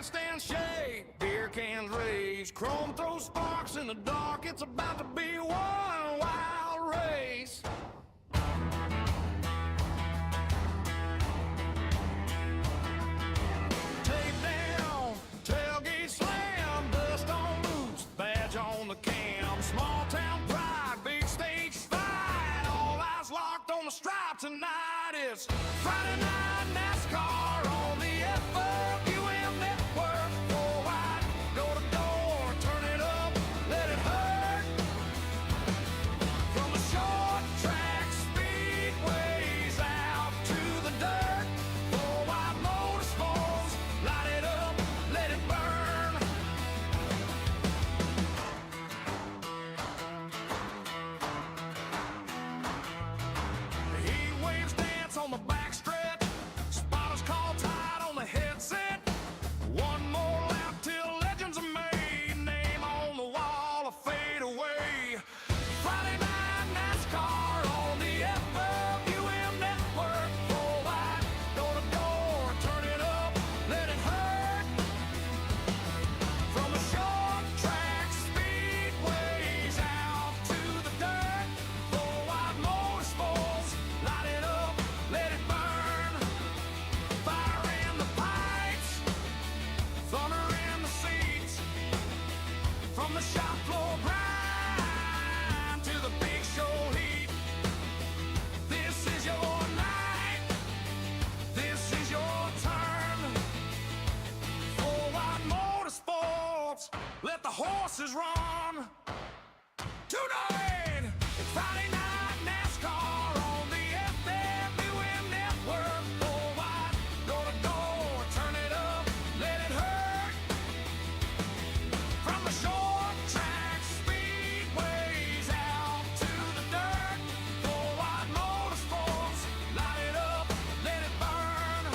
grandstand shake, beer cans rage, chrome throws sparks in the dark. It's about to be one wild race. Tape down, tailgate slam, dust on loose, badge on the cam. Small town pride, big stage fight. All eyes locked on the stripe tonight. It's Friday night NASCAR on the FWM network. Four wide, door to door, turn it up, let it hurt. From the short track speedways out to the dirt. Four wide motorsports, light it up, let it burn. The heat waves dance on the backstretch. Spotters call tied on the headset. One more lap till legends are made. Name on the wall, a fade away. Friday night NASCAR on the FWM network. Four wide, door to door, turn it up, let it hurt. From the short track speedways out to the dirt. Four wide motorsports, light it up, let it burn. Fire in the pipes, thunder in the seats. From the shop floor grind to the big show heat. This is your night, this is your turn. Four wide motorsports, let the horses run. Tonight, it's Friday night NASCAR on the FWM network. Four wide, door to door, turn it up, let it hurt. From the short track speedways out to the dirt. Four wide motorsports, light it up, let it burn.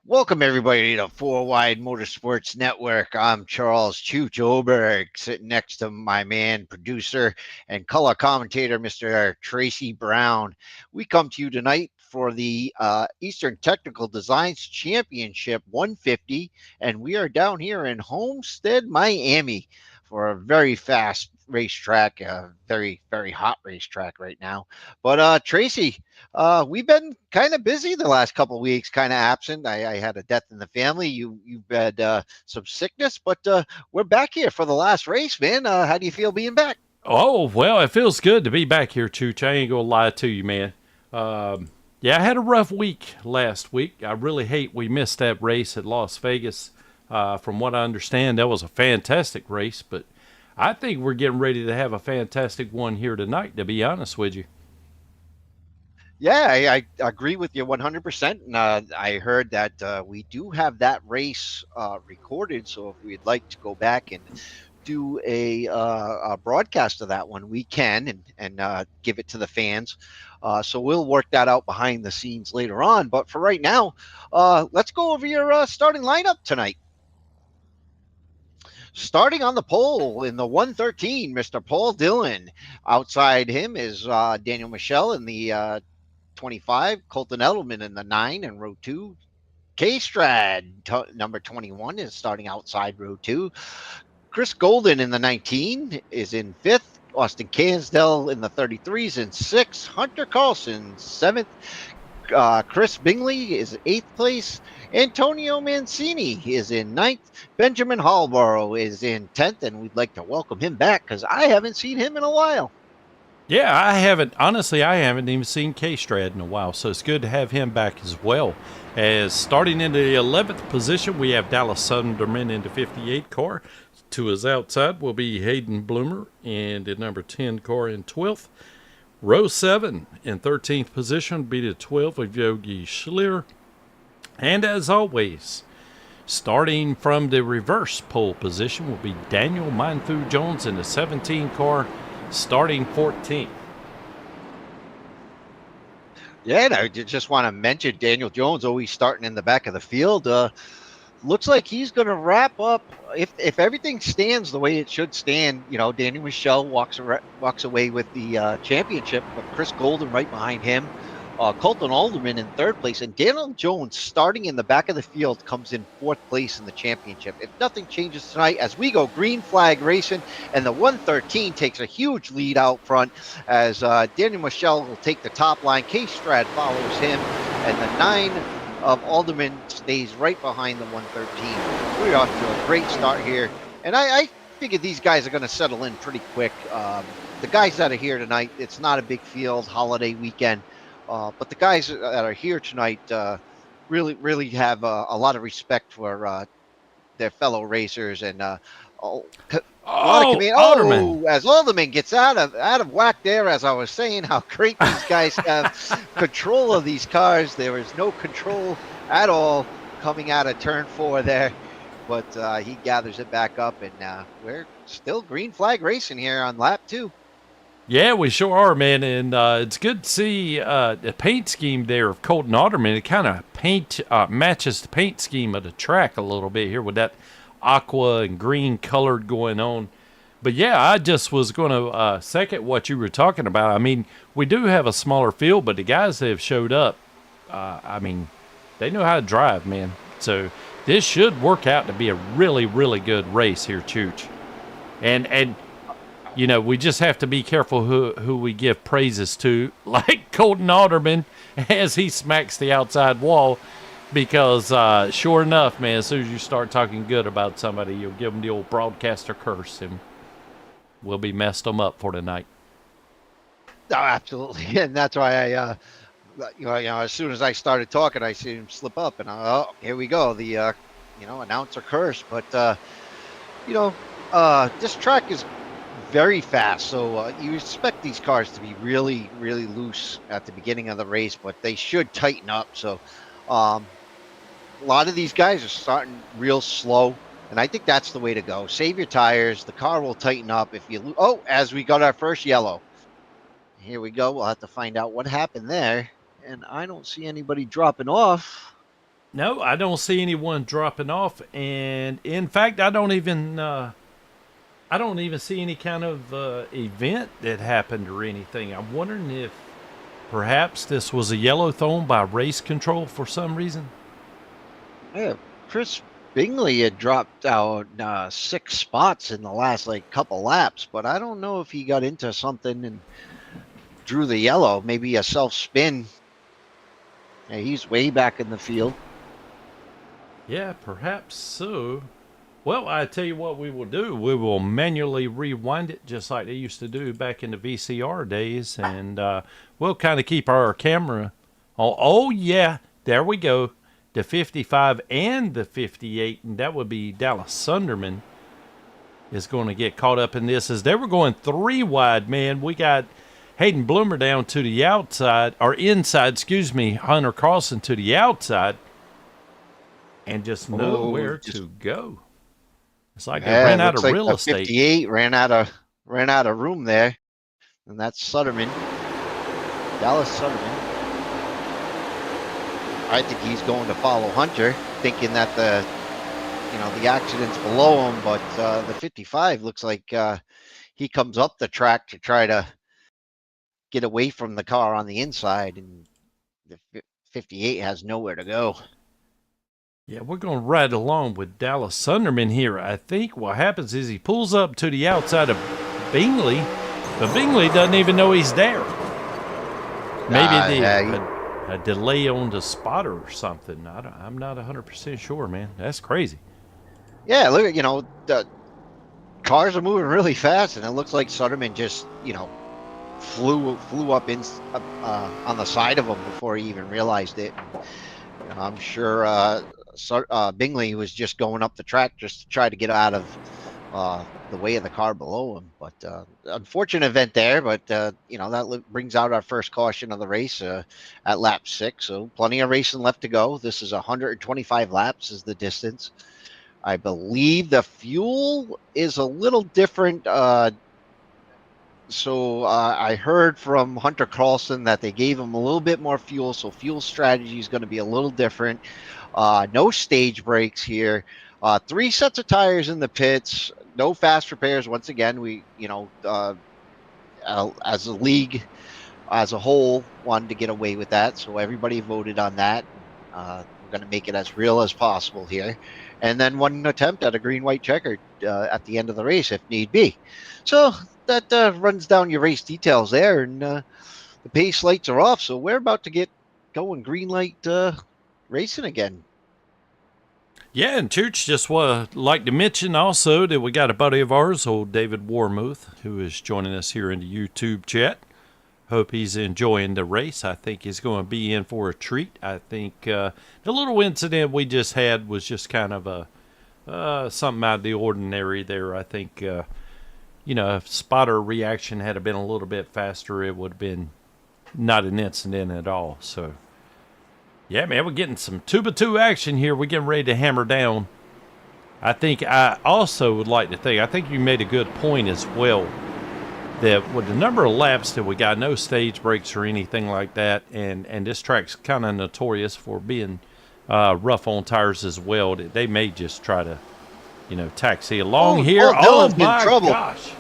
Welcome everybody to Four Wide Motorsports Network. I'm Charles Chooch Oberg, sitting next to my man, producer, and color commentator, Mr. Tracy Brown. We come to you tonight for the Eastern Technical Designs Championship 150, and we are down here in Homestead, Miami, for a very fast racetrack, a very, very hot racetrack right now. But Tracy, we've been kind of busy the last couple of weeks, kind of absent. I had a death in the family. You've had some sickness, but we're back here for the last race, man. How do you feel being back? Oh, well, it feels good to be back here, Chooch. I ain't going to lie to you, man. Yeah, I had a rough week last week. I really hate we missed that race at Las Vegas. From what I understand, that was a fantastic race, but I think we're getting ready to have a fantastic one here tonight, to be honest with you. Yeah, I agree with you 100%. And I heard that we do have that race recorded. So if we'd like to go back and do a broadcast of that one, we can and give it to the fans. So we'll work that out behind the scenes later on. But for right now, let's go over your starting lineup tonight. Starting on the pole in the 113, Mr. Paul Dillon. Outside him is Daniel Michelle in the 25, Colton Edelman in the 9 and row 2. K Strad, number 21, is starting outside row 2. Chris Golden in the 19 is in 5th. Austin Cansdell in the 33s in 6th. Hunter Carlson, 7th. Chris Bingley is 8th place. Antonio Mancini is in 9th. Benjamin Hallborough is in 10th, and we'd like to welcome him back because I haven't seen him in a while. Yeah, I haven't. Honestly, I haven't even seen K-Strad in a while, so it's good to have him back as well. As starting in the 11th position, we have Dallas Sunderman in the 58 car. To his outside will be Hayden Bloomer in the number 10 car in 12th. Row 7 in 13th position will be the 12 of Yogi Schlier. And as always, starting from the reverse pole position will be Daniel Manthu Jones in the 17 car, starting 14th. Yeah, and I just want to mention Daniel Jones always starting in the back of the field. Looks like he's going to wrap up if everything stands the way it should stand. You know, Daniel Michelle walks away with the championship, but Chris Golden right behind him. Colton Alderman in 3rd place, and Daniel Jones starting in the back of the field comes in 4th place in the championship. If nothing changes tonight, as we go green flag racing, and the 113 takes a huge lead out front as Daniel Michelle will take the top line. K-Strad follows him, and the 9 of Alderman stays right behind the 113. We're off to a great start here, and I figure these guys are going to settle in pretty quick. The guys that are here tonight, it's not a big field, holiday weekend. But the guys that are here tonight really have a lot of respect for their fellow racers and a lot of command. Alderman. As Alderman gets out of whack there, as I was saying, how great these guys have control of these cars. There is no control at all coming out of turn 4 there, but he gathers it back up, and we're still green flag racing here on lap 2. Yeah, we sure are, man, and it's good to see the paint scheme there of Colton Alderman. It kind of matches the paint scheme of the track a little bit here with that aqua and green colored going on. But yeah, I just was going to second what you were talking about. I mean, we do have a smaller field, but the guys that have showed up, I mean, they know how to drive, man. So this should work out to be a really, really good race here, Chooch. And you know, we just have to be careful who we give praises to, like Colton Alderman as he smacks the outside wall, because sure enough, man, as soon as you start talking good about somebody, you'll give them the old broadcaster curse, and we'll be messed them up for tonight. Oh, absolutely, and that's why I, as soon as I started talking, I see him slip up, and here we go, the announcer curse. But this track is very fast, so you expect these cars to be really, really loose at the beginning of the race, but they should tighten up. So a lot of these guys are starting real slow, and I think that's the way to go. Save your tires. The car will tighten up if you as we got our first yellow. Here we go. We'll have to find out what happened there, and I don't see anybody dropping off. No, I don't see anyone dropping off, and in fact, I don't even see any kind of event that happened or anything. I'm wondering if perhaps this was a yellow thrown by race control for some reason. Yeah, Chris Bingley had dropped out 6 spots in the last couple laps, but I don't know if he got into something and drew the yellow. Maybe a self-spin. Yeah, he's way back in the field. Yeah, perhaps so. Well, I tell you what we will do. We will manually rewind it just like they used to do back in the VCR days, and we'll kind of keep our camera on. Oh, yeah, there we go. The 55 and the 58, and that would be Dallas Sunderman, is going to get caught up in this as they were going 3 wide, man. We got Hayden Bloomer down to the outside, or inside, excuse me, Hunter Carlson to the outside, and just nowhere to go. It's like they ran out looks of like real the estate. 58 ran out of room there, and that's Sutterman, Dallas Sutterman. I think he's going to follow Hunter, thinking that the accident's below him, but the 55 looks like he comes up the track to try to get away from the car on the inside, and the 58 has nowhere to go. Yeah, we're going to ride along with Dallas Sunderman here. I think what happens is he pulls up to the outside of Bingley, but Bingley doesn't even know he's there. Maybe a delay on the spotter or something. I'm not 100% sure, man. That's crazy. Yeah, look at, the cars are moving really fast, and it looks like Sutterman just, flew up on the side of him before he even realized it. And, I'm sure Bingley was just going up the track just to try to get out of the way of the car below him. But unfortunate event there, but that brings out our first caution of the race at lap 6. So plenty of racing left to go. This is 125 laps is the distance. I believe the fuel is a little different. So I heard from Hunter Carlson that they gave him a little bit more fuel. So fuel strategy is going to be a little different. No stage brakes here. 3 sets of tires in the pits. No fast repairs. Once again, we, as a league, as a whole, wanted to get away with that. So everybody voted on that. We're going to make it as real as possible here. And then one attempt at a green-white checkered at the end of the race, if need be. So that runs down your race details there, and the pace lights are off. So we're about to get going green light racing again. Yeah, and Church just like to mention also that we got a buddy of ours, old David Warmuth, who is joining us here in the YouTube chat. Hope he's enjoying the race. I think he's going to be in for a treat. I think the little incident we just had was just kind of something out of the ordinary there. I think, if spotter reaction had been a little bit faster, it would have been not an incident at all. So, yeah, man, we're getting some 2x2 action here. We're getting ready to hammer down. I also would like to think, I think you made a good point as well, that with the number of laps that we got, no stage breaks or anything like that, and this track's kind of notorious for being rough on tires as well, that they may just try to, taxi along here. Dylan's my in trouble. Gosh.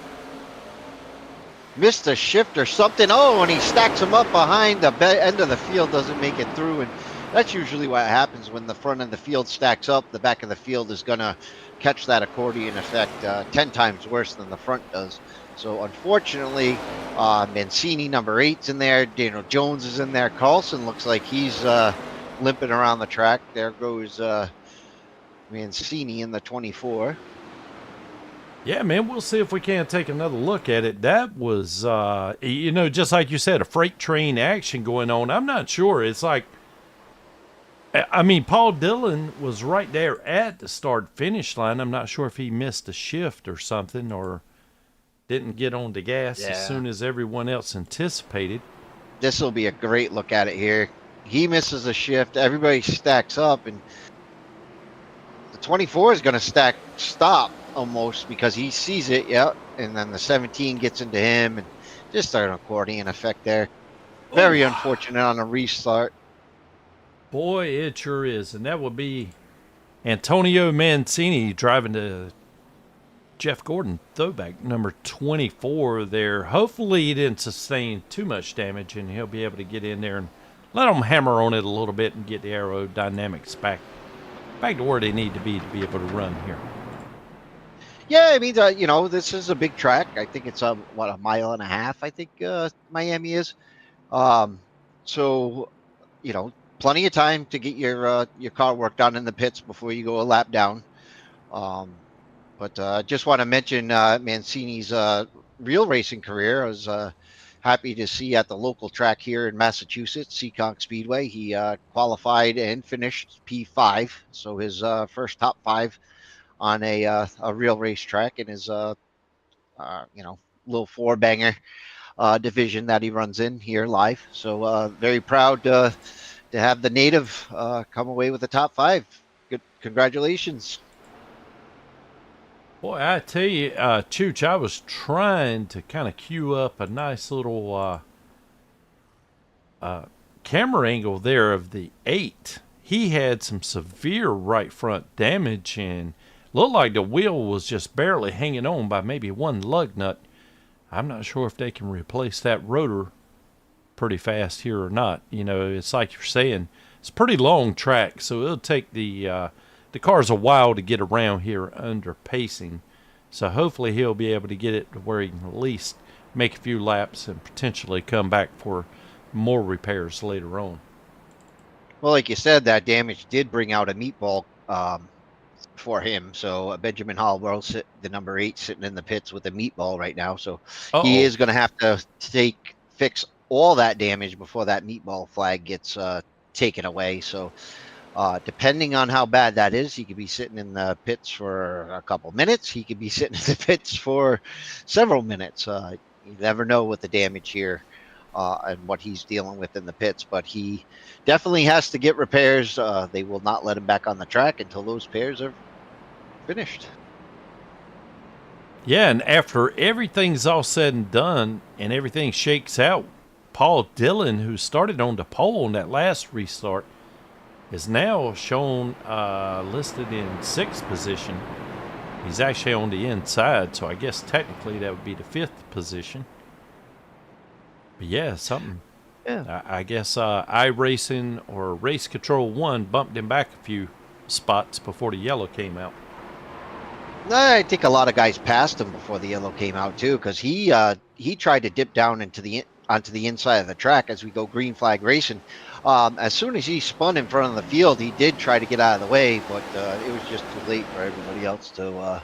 Missed a shift or something. Oh, and he stacks him up behind the end of the field, doesn't make it through. And that's usually what happens when the front of the field stacks up. The back of the field is going to catch that accordion effect 10 times worse than the front does. So unfortunately, Mancini, number 8's in there. Daniel Jones is in there. Carlson looks like he's limping around the track. There goes Mancini in the 24. Yeah, man, we'll see if we can take another look at it. That was, just like you said, a freight train action going on. I'm not sure. It's like, Paul Dillon was right there at the start-finish line. I'm not sure if he missed a shift or something, or didn't get on the gas as soon as everyone else anticipated. This will be a great look at it here. He misses a shift. Everybody stacks up, and the 24 is going to stop almost because he sees it. Yep. And then the 17 gets into him, and just an accordion effect there. Very unfortunate on a restart. Boy, it sure is. And that would be Antonio Mancini driving the Jeff Gordon throwback, number 24 there. Hopefully he didn't sustain too much damage, and he'll be able to get in there and let them hammer on it a little bit and get the aerodynamics back to where they need to be able to run here. Yeah, this is a big track. I think it's a mile and a half, I think Miami is. So, plenty of time to get your car work done in the pits before you go a lap down. But just want to mention Mancini's real racing career. I was happy to see at the local track here in Massachusetts, Seekonk Speedway. He qualified and finished P5, so his first top 5 on a real racetrack in his little 4-banger. division that he runs in here live. So very proud to have the native come away with the top 5. Good, congratulations. Boy, I tell you, Chooch, I was trying to kind of cue up a nice little camera angle there of the 8. He had some severe right front damage and looked like the wheel was just barely hanging on by maybe one lug nut. I'm not sure if they can replace that rotor pretty fast here or not. You know, it's like you're saying, it's a pretty long track, so it'll take the cars a while to get around here under pacing. So hopefully he'll be able to get it to where he can at least make a few laps and potentially come back for more repairs later on. Well, like you said, that damage did bring out a meatball for him. So Benjamin Hallwell, the number 8, sitting in the pits with a meatball right now. So he is going to have to fix all that damage before that meatball flag gets taken away. So depending on how bad that is, he could be sitting in the pits for a couple minutes. He could be sitting in the pits for several minutes. You never know with the damage here and what he's dealing with in the pits, but he definitely has to get repairs. They will not let him back on the track until those repairs are finished. Yeah, and after everything's all said and done and everything shakes out, Paul Dillon, who started on the pole in that last restart, is now shown listed in 6th position. He's actually on the inside, so I guess technically that would be the 5th position. But yeah, something. Yeah. I guess Iracing or Race Control 1 bumped him back a few spots before the yellow came out. I think a lot of guys passed him before the yellow came out too, because he tried to dip down onto the inside of the track as we go green flag racing. As soon as he spun in front of the field, he did try to get out of the way, but it was just too late for everybody else to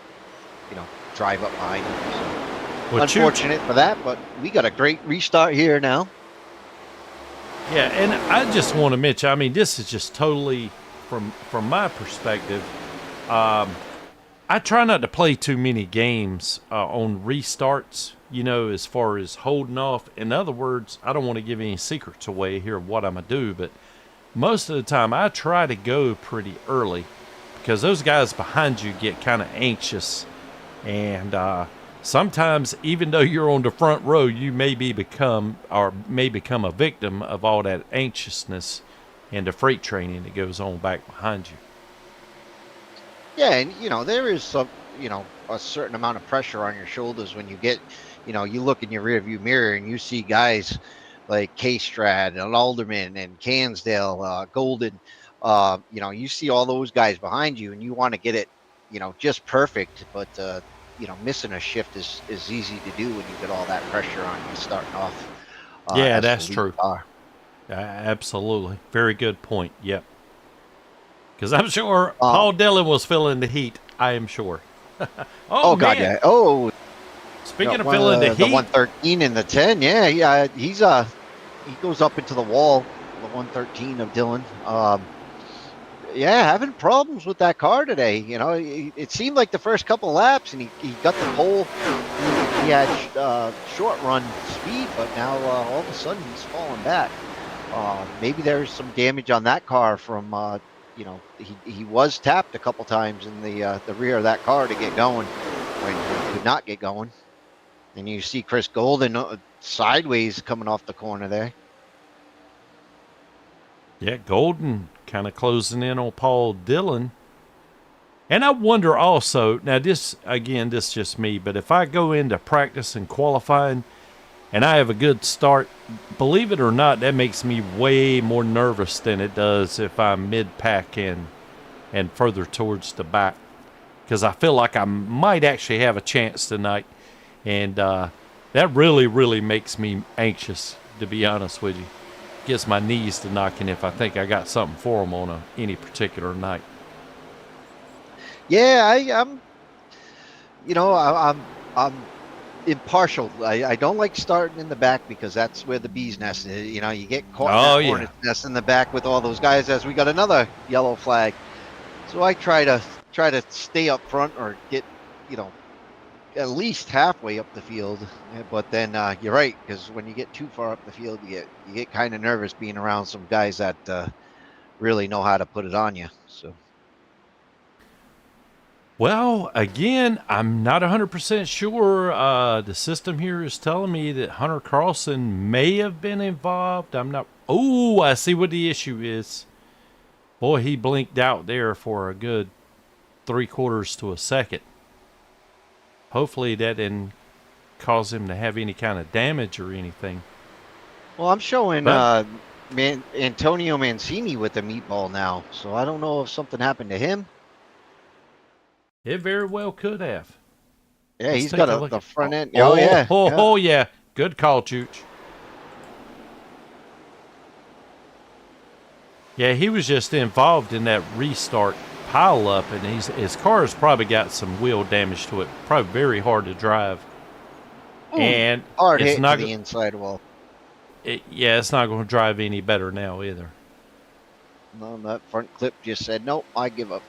drive up behind him. So, unfortunate for that, but we got a great restart here now. Yeah, and I just want to mention, I mean, this is just totally from my perspective. I try not to play too many games on restarts, as far as holding off. In other words, I don't want to give any secrets away here of what I'm going to do, but most of the time I try to go pretty early because those guys behind you get kind of anxious. And sometimes, even though you're on the front row, you may become a victim of all that anxiousness and the freight training that goes on back behind you. Yeah, and there is some, a certain amount of pressure on your shoulders when you get, you look in your rearview mirror and you see guys like K-Strad and Alderman and Cansdale, Golden, you see all those guys behind you and you want to get it, just perfect, but missing a shift is easy to do when you get all that pressure on you starting off. Yeah, that's true. Absolutely. Very good point. Yep. Because I'm sure Paul Dillon was feeling the heat. I am sure. Oh God, yeah. Oh, speaking of feeling the heat, the 113 and the 10. Yeah. He goes up into the wall. The 113 of Dillon. Having problems with that car today. It seemed like the first couple of laps, and he got the pole. He had short run speed, but now all of a sudden he's falling back. Maybe there's some damage on that car from. He was tapped a couple times in the rear of that car to get going, when he could not get going. And you see Chris Golden sideways coming off the corner there. Yeah, Golden kind of closing in on Paul Dillon. And I wonder also, now this is just me, but if I go into practice and qualifying and I have a good start, believe it or not, that makes me way more nervous than it does if I'm mid-pack and further towards the back, because I feel like I might actually have a chance tonight, and that really, really makes me anxious, to be honest with you. Gets my knees to knocking if I think I got something for them on any particular night. Yeah, I'm impartial. I don't like starting in the back because that's where the bee's nest is. You get caught in that hornet's nest in the back with all those guys as we got another yellow flag. So I try to stay up front or get, at least halfway up the field. But then you're right, because when you get too far up the field, you get kind of nervous being around some guys that really know how to put it on you. So. Well, again, I'm not 100% sure. The system here is telling me that Hunter Carlson may have been involved. I'm not. Oh, I see what the issue is. Boy, he blinked out there for a good 3/4 to a second. Hopefully that didn't cause him to have any kind of damage or anything. Well, I'm showing But- Antonio Mancini with the meatball now, so I don't know if something happened to him. It very well could have. Yeah, Let's he's take got a look the at- front end. Oh, Oh, yeah. Oh, yeah. oh, yeah. Good call, Chooch. Yeah, he was just involved in that restart pileup, and his car's probably got some wheel damage to it. Probably very hard to drive. Ooh, And hard it's hit not to the inside wall. it's not going to drive any better now either. No, that front clip just said, nope, I give up.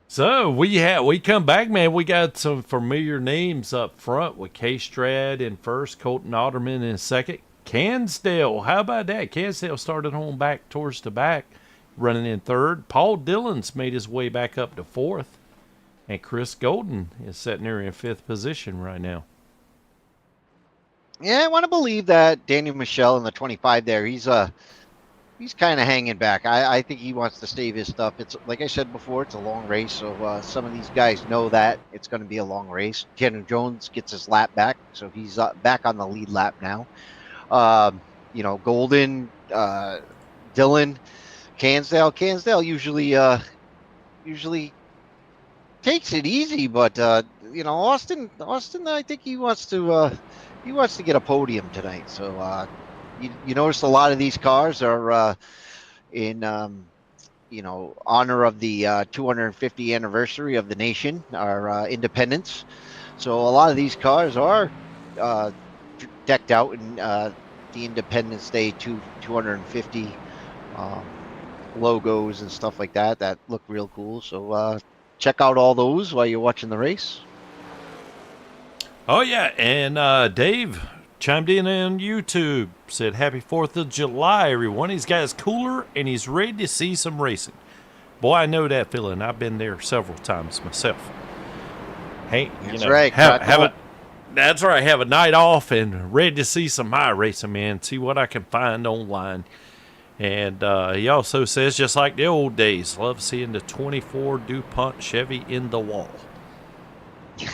So we come back, man. We got some familiar names up front with K-Strad in first, Colton Otterman in second. Cansdale, how about that? Cansdale started home back towards the back, running in third. Paul Dillon's made his way back up to fourth. And Chris Golden is sitting there in fifth position right now. Yeah, I want to believe that Daniel Michelle in the 25 there, he's kind of hanging back. I think he wants to save his stuff. It's like I said before, it's a long race, so some of these guys know that it's going to be a long race. Tanner Jones gets his lap back, so he's back on the lead lap now. Golden, Dillon, Cansdale usually takes it easy, but Austin, I think he wants to get a podium tonight. So you notice a lot of these cars are in honor of the 250th anniversary of the nation, our independence. So a lot of these cars are decked out in the Independence Day 250 logos and stuff like that look real cool. So check out all those while you're watching the race. Oh, yeah. And Dave chimed in on YouTube, said, Happy 4th of July, everyone. He's got his cooler and he's ready to see some racing. Boy, I know that feeling. I've been there several times myself. Hey, That's right. That's right. Have a night off and ready to see some high racing, man. See what I can find online. And he also says, just like the old days, love seeing the 24 DuPont Chevy in the wall.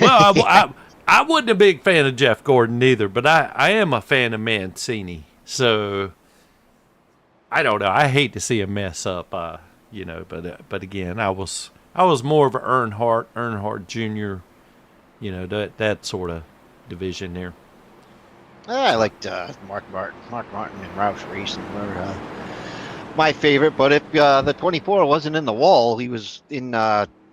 Well, I wasn't a big fan of Jeff Gordon either, but I am a fan of Mancini. So I don't know. I hate to see him mess up, but again, I was more of an Earnhardt Jr., that sort of division there. I liked Mark Martin and Roush Racing were my favorite, but if the 24 wasn't in the wall, he was in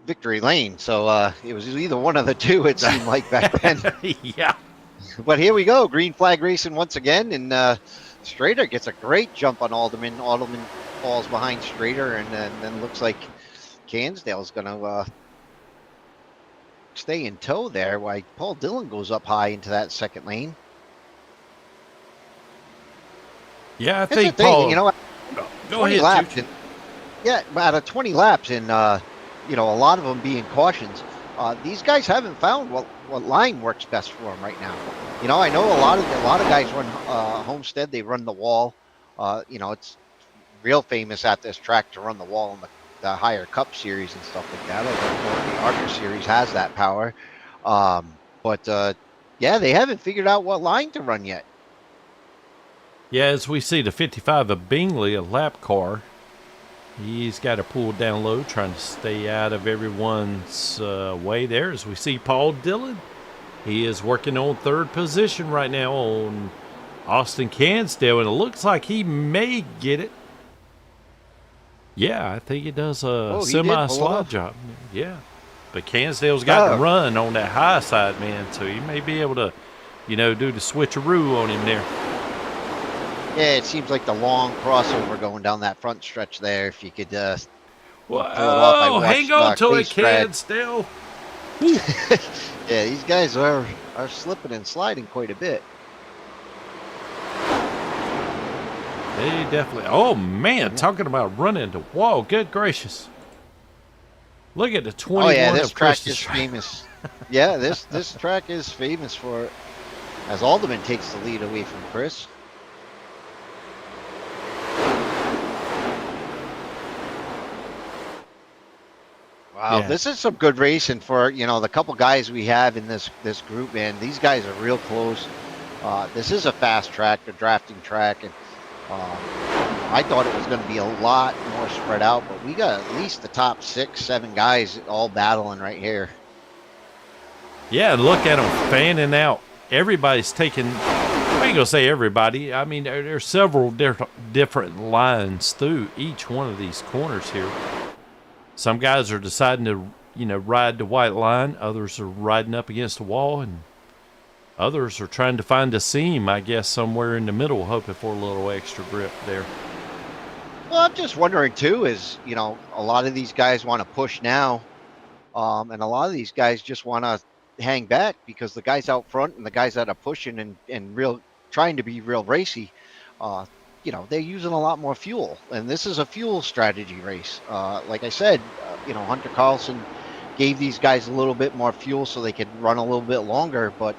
victory lane. So it was either one of the two, it seemed like back then. Yeah. But here we go, green flag racing once again, and Strader gets a great jump on Alderman. Alderman falls behind Strader, and then looks like Cansdale's going to stay in tow there, while Paul Dillon goes up high into that second lane. Yeah, I That's think the thing, Paul. Go 20 ahead, laps. Chooch. Out of 20 laps, and a lot of them being cautions. These guys haven't found what line works best for them right now. I know a lot of guys run Homestead. They run the wall. It's real famous at this track to run the wall in the higher Cup series and stuff like that. I don't know if the Arca series has that power, but they haven't figured out what line to run yet. Yeah, as we see the 55 of Bingley, a lap car. He's got to pull down low, trying to stay out of everyone's way there. As we see Paul Dillon, he is working on third position right now on Austin Cansdale, and it looks like he may get it. Yeah, I think he does a semi-slide job. Yeah, but Cansdale's got to run on that high side, man, so he may be able to, do the switcheroo on him there. Yeah, it seems like the long crossover going down that front stretch there. If you could pull it off. I Whoa, hang watched on to it, Case Brad. kid, still. Yeah, these guys are slipping and sliding quite a bit. They definitely. Oh man, talking about running the wall. Good gracious! Look at the 21 Oh yeah, this of track Chris's is famous. Yeah, this track is famous for it. As Alderman takes the lead away from Chris. Wow, Yeah. this is some good racing for, the couple guys we have in this group, man. These guys are real close. This is a fast track, a drafting track, and I thought it was going to be a lot more spread out, but we got at least the top 6, 7 guys all battling right here. Yeah, look at them fanning out. Everybody's taking. I ain't gonna say everybody. I mean, there's several different lines through each one of these corners here. Some guys are deciding to, ride the white line. Others are riding up against the wall, and others are trying to find a seam, I guess, somewhere in the middle, hoping for a little extra grip there. Well, I'm just wondering too, is, a lot of these guys want to push now, and a lot of these guys just want to hang back because the guys out front and the guys that are pushing and trying to be real racy, they're using a lot more fuel, and this is a fuel strategy race. Like I said, Hunter Carlson gave these guys a little bit more fuel so they could run a little bit longer, but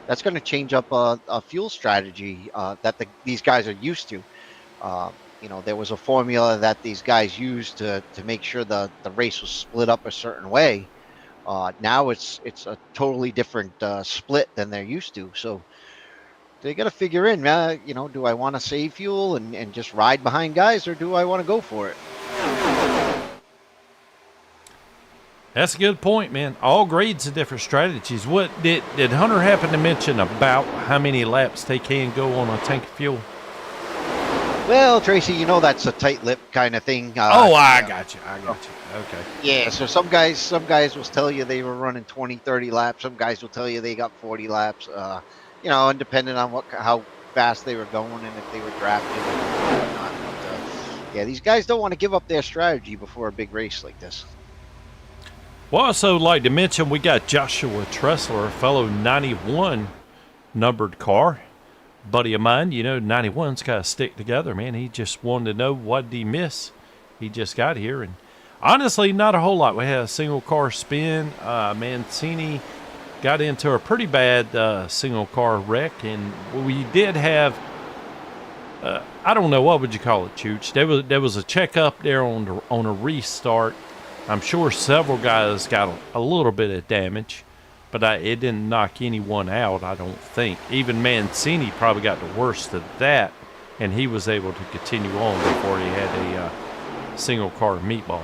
that's going to change up a fuel strategy that these guys are used to. There was a formula that these guys used to make sure the race was split up a certain way. Now it's a totally different split than they're used to. So they got to figure in, do I want to save fuel and just ride behind guys, or do I want to go for it? That's a good point, man. All grades of different strategies. What did Hunter happen to mention about how many laps they can go on a tank of fuel? Well, Tracy, that's a tight lip kind of thing. I got you. Okay. Yeah, so some guys will tell you they were running 20, 30 laps. Some guys will tell you they got 40 laps. And depending on how fast they were going and if they were drafted and whatnot. But, yeah, these guys don't want to give up their strategy before a big race like this. Well, also like to mention we got Joshua Tressler, a fellow 91 numbered car. Buddy of mine, 91's got to stick together, man. He just wanted to know what did he miss. He just got here, and honestly, not a whole lot. We had a single car spin. Mancini got into a pretty bad single car wreck, and we did have, I don't know, what would you call it, Chooch? There was a checkup there on a restart. I'm sure several guys got a little bit of damage, but it didn't knock anyone out, I don't think. Even Mancini probably got the worst of that, and he was able to continue on before he had a single car meatball.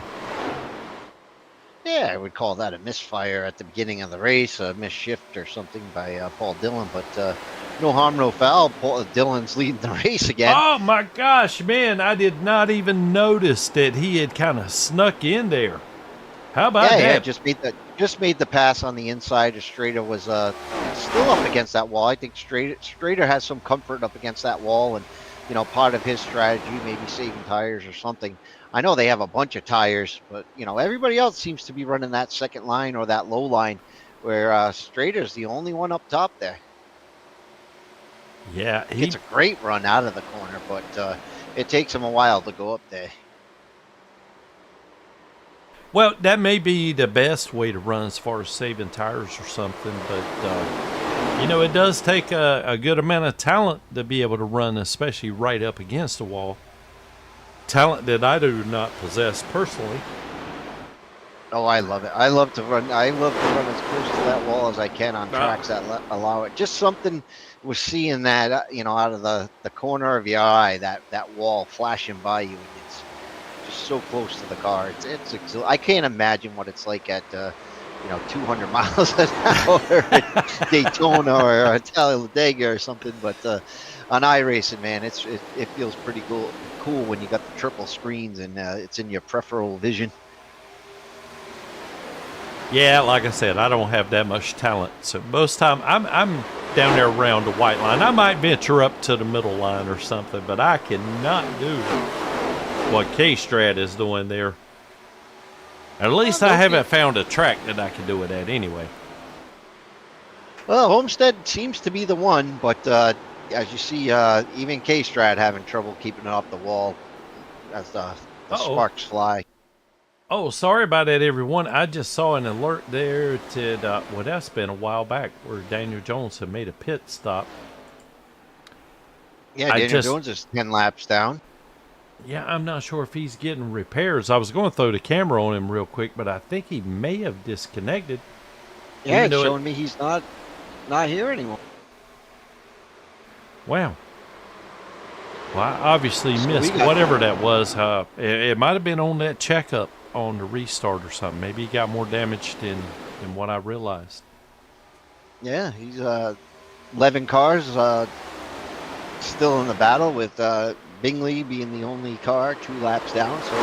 Yeah, I would call that a misfire at the beginning of the race, a misshift or something by Paul Dillon, but no harm, no foul. Dillon's leading the race again. Oh my gosh, man, I did not even notice that he had kind of snuck in there. How about that? Yeah, just made the pass on the inside. Strader was still up against that wall. I think Strader has some comfort up against that wall, and part of his strategy maybe saving tires or something. I know they have a bunch of tires, but everybody else seems to be running that second line or that low line, where Strader's the only one up top there. Yeah, It's a great run out of the corner, but it takes him a while to go up there. Well, that may be the best way to run as far as saving tires or something, but, it does take a good amount of talent to be able to run, especially right up against the wall. Talent that I do not possess personally. Oh, I love it. I love to run as close to that wall as I can on tracks that allow it. Just something with seeing that, out of the corner of your eye, that wall flashing by you. It's just so close to the car. I can't imagine what it's like at 200 miles an hour at Daytona or Talladega or something. But on iRacing, man, it feels pretty cool when you got the triple screens and it's in your peripheral vision. Yeah, like I said, I don't have that much talent, so most time I'm down there around the white line. I might venture up to the middle line or something, but I cannot do what K-Strat is doing there. At least I haven't found a track that I can do it at anyway. Well, Homestead seems to be the one, but as you see, even K-Strat having trouble keeping it off the wall as the sparks fly. Oh, sorry about that, everyone. I just saw an alert there to, well, that's been a while back, where Daniel Jones had made a pit stop. Yeah, Daniel Jones is 10 laps down. Yeah, I'm not sure if he's getting repairs. I was going to throw the camera on him real quick, but I think he may have disconnected. Yeah, it's showing me he's not here anymore. Wow. Well, I obviously missed whatever that was. It might have been on that checkup on the restart or something. Maybe he got more damage than what I realized. Yeah, he's 11 cars still in the battle with Bingley being the only car 2 laps down. So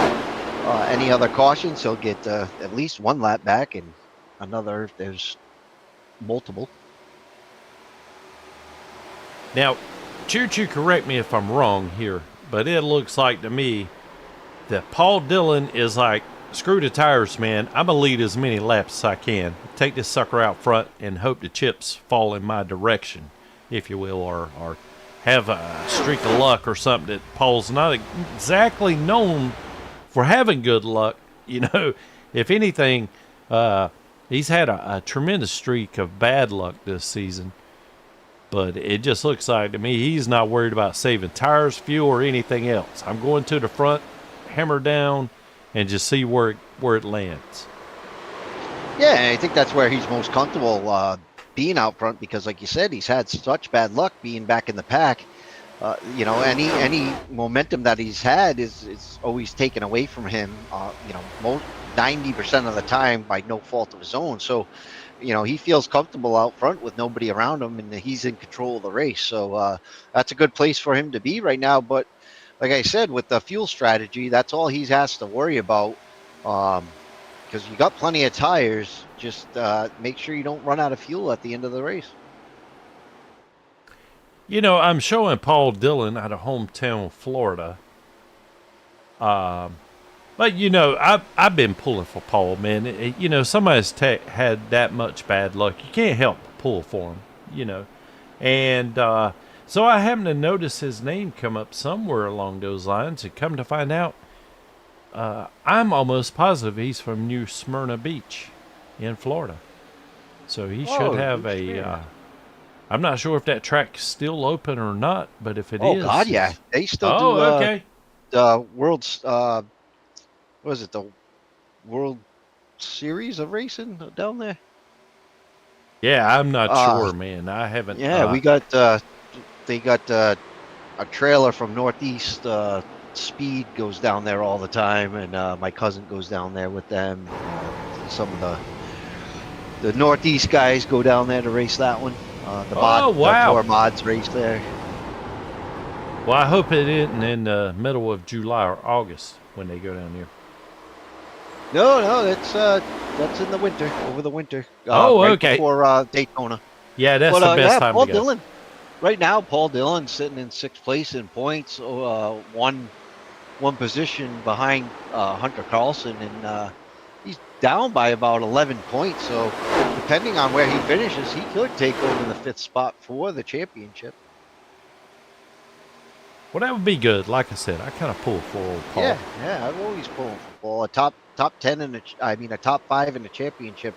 any other cautions, he'll get at least 1 lap back, and another if there's multiple. Now, Choo correct me if I'm wrong here, but it looks like to me that Paul Dillon is like, screw the tires, man. I'm going to lead as many laps as I can. Take this sucker out front and hope the chips fall in my direction, if you will, or have a streak of luck or something that Paul's not exactly known for having good luck. You know, if anything, he's had a tremendous streak of bad luck this season. But it just looks like to me he's not worried about saving tires, fuel, or anything else. I'm going to the front, hammer down, and just see where it lands. Yeah, I think that's where he's most comfortable being out front because, like you said, he's had such bad luck being back in the pack. You know, any momentum that he's had is always taken away from him. You know, most 90% of the time by no fault of his own. So, you know, he feels comfortable out front with nobody around him, and he's in control of the race. So that's a good place for him to be right now. But like I said, with the fuel strategy, that's all he has to worry about. Because you got plenty of tires. Just make sure you don't run out of fuel at the end of the race. You know, I'm showing Paul Dillon out of hometown Florida. But, you know, I've been pulling for Paul, man. You know, somebody's had that much bad luck. You can't help but pull for him, you know. And so I happened to notice his name come up somewhere along those lines, and come to find out, I'm almost positive he's from New Smyrna Beach in Florida. So he should have I'm not sure if that track's still open or not, but if it is. Oh, God, yeah. They still do the world's... what is it, the World Series of Racing down there? Yeah, I'm not sure, man. I haven't. Yeah, we got, they got a trailer from Northeast Speed goes down there all the time, and my cousin goes down there with them. Some of the Northeast guys go down there to race that one. The Tour Mods race there. Well, I hope it isn't in the middle of July or August when they go down there. No, that's in the winter, over the winter. Right okay. Before Daytona. Yeah, that's the best time Paul to go. Dillon. Right now, Paul Dillon's sitting in 6th place in points, one position behind Hunter Carlson, and he's down by about 11 points. So, depending on where he finishes, he could take over the 5th spot for the championship. Well, that would be good. Like I said, I kind of pull for old Paul. Yeah, I've always pulled for Paul. A top 10 a top 5 in the championship.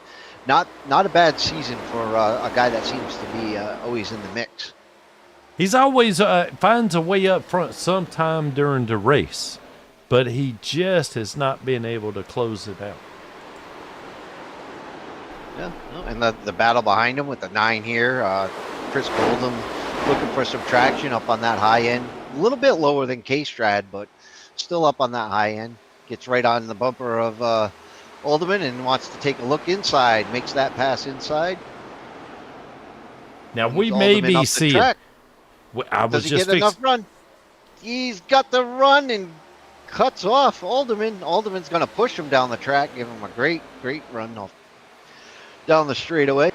Not a bad season for a guy that seems to be always in the mix. He's always finds a way up front sometime during the race, but he just has not been able to close it out. Yeah, and the battle behind him with the 9 here, Chris Goldham looking for some traction up on that high end. A little bit lower than K-Strad, but still up on that high end. Gets right on the bumper of Alderman and wants to take a look inside. Makes that pass inside. Now we may be seeing. Does he get enough run? He's got the run and cuts off Alderman. Alderman's going to push him down the track, give him a great run off down the straightaway.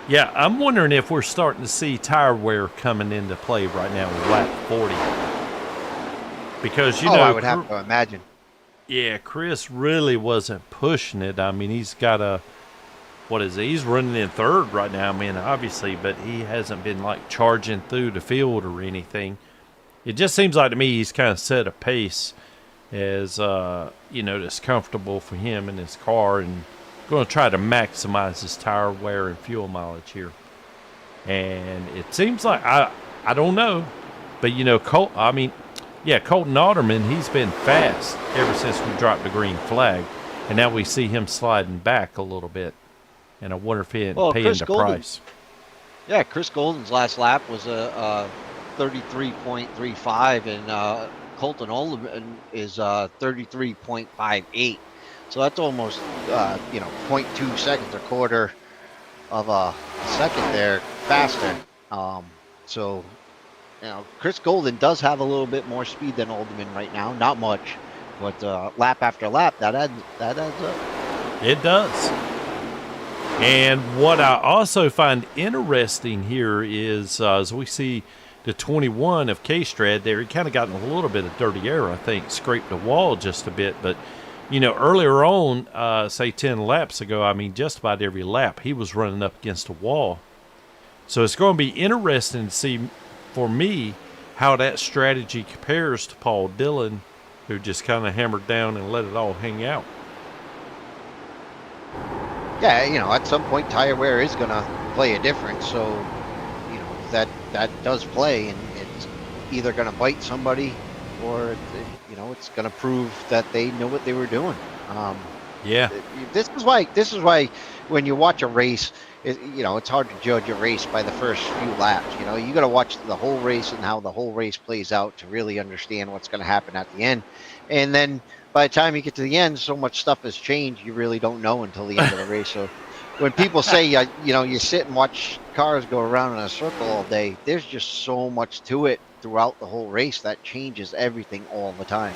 Yeah, I'm wondering if we're starting to see tire wear coming into play right now with lap 40. Because, you know, I would have to imagine. Yeah, Chris really wasn't pushing it. I mean, he's got a, what is it? He's running in third right now, I mean, obviously, but he hasn't been like charging through the field or anything. It just seems like to me he's kind of set a pace as, that's comfortable for him in his car, and going to try to maximize his tire wear and fuel mileage here. And it seems like, I don't know, but, Colton Alderman, he's been fast ever since we dropped the green flag. And now we see him sliding back a little bit. And I wonder if he ain't paying the price. Yeah, Chris Golden's last lap was a 33.35, and Colton Alderman is 33.58. So that's almost, 0.2 seconds, a quarter of a second there faster. So, Chris Golden does have a little bit more speed than Alderman right now. Not much, but lap after lap, that adds up. It does. And what I also find interesting here is, as we see the 21 of K-Strad there, he kind of got in a little bit of dirty air, I think, scraped the wall just a bit. But, earlier on, say 10 laps ago, I mean, just about every lap, he was running up against a wall. So it's going to be interesting to see, for me, how that strategy compares to Paul Dillon, who just kind of hammered down and let it all hang out. Yeah, at some point tire wear is going to play a difference. So, that does play, and it's either going to bite somebody or, it's going to prove that they know what they were doing. Yeah. This is why when you watch a race, it's hard to judge a race by the first few laps. You got to watch the whole race and how the whole race plays out to really understand what's going to happen at the end. And then by the time you get to the end, so much stuff has changed, you really don't know until the end of the race. So when people say, you sit and watch cars go around in a circle all day, there's just so much to it throughout the whole race that changes everything all the time.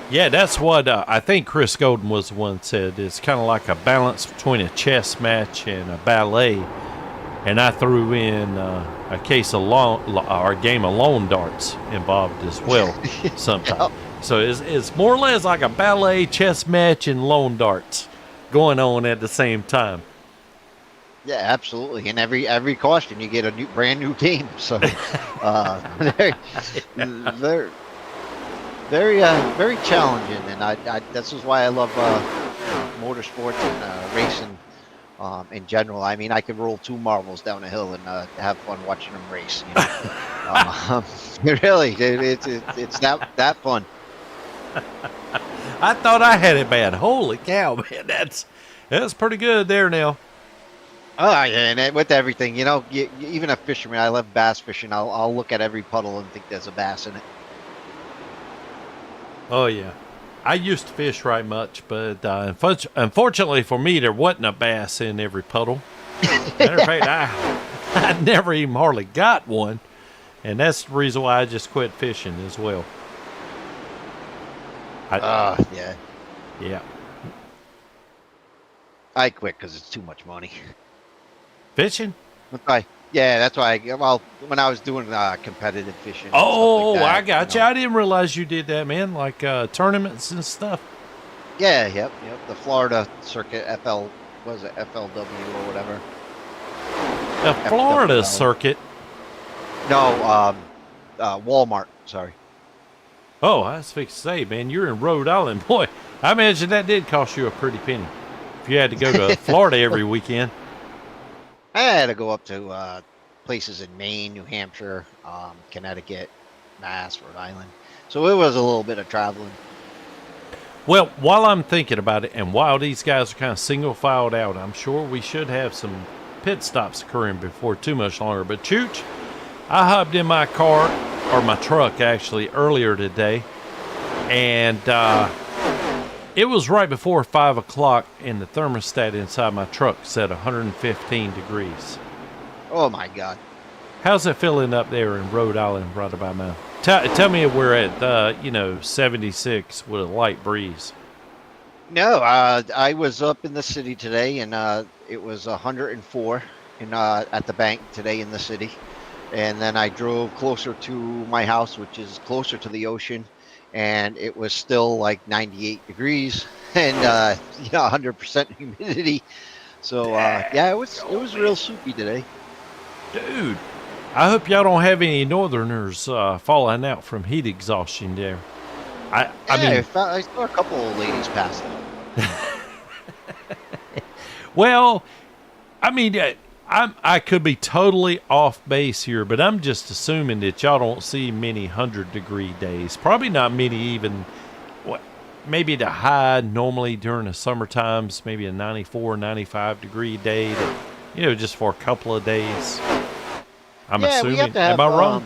Yeah, that's what I think Chris Golden was the one that said. It's kind of like a balance between a chess match and a ballet. And I threw in a game of lawn darts involved as well sometimes. Yep. So it's more or less like a ballet, chess match, and lawn darts going on at the same time. Yeah, absolutely. And every caution, you get a brand new game. So they're very challenging, and this is why I love motorsports and racing in general. I mean, I could roll two marbles down a hill and have fun watching them race. Really, it's that fun. I thought I had it bad. Holy cow, man, that's pretty good there now. Oh yeah, and with everything, even a fisherman, I love bass fishing. I'll look at every puddle and think there's a bass in it. Oh yeah, I used to fish right much, but unfortunately for me, there wasn't a bass in every puddle. Matter of fact, I never even hardly got one, and that's the reason why I just quit fishing as well. Yeah. Yeah. I quit because it's too much money. Fishing? That's why. Well, when I was doing competitive fishing. Oh, like that, I got you. I didn't realize you did that, man. Like tournaments and stuff. Yeah, yep. The Florida circuit, FLW or whatever. The Florida circuit? No, Walmart. Sorry. Oh, I was fixing to say, man, you're in Rhode Island. Boy, I imagine that did cost you a pretty penny if you had to go to Florida every weekend. I had to go up to places in Maine, New Hampshire, Connecticut, Mass, Rhode Island. So it was a little bit of traveling. Well, while I'm thinking about it, and while these guys are kind of single filed out, I'm sure we should have some pit stops occurring before too much longer. But Chooch, I hopped in my car, or my truck actually, earlier today, and it was right before 5 o'clock, and the thermostat inside my truck said 115 degrees. Oh, my God. How's it feeling up there in Rhode Island right about now? Tell me if we're at, 76 with a light breeze. No, I was up in the city today, and it was 104 at the bank today in the city. And then I drove closer to my house, which is closer to the ocean, and it was still like 98 degrees and 100% humidity. So yeah, it was real soupy today. Dude, I hope y'all don't have any northerners falling out from heat exhaustion there. I Yeah, mean, I saw a couple of ladies pass them. well, I mean, I could be totally off base here, but I'm just assuming that y'all don't see many 100-degree days. Probably not many even. What? Maybe the high normally during the summer times, maybe a 94, 95-degree day. That, just for a couple of days. I'm Yeah, we have assuming. to have. Am I wrong?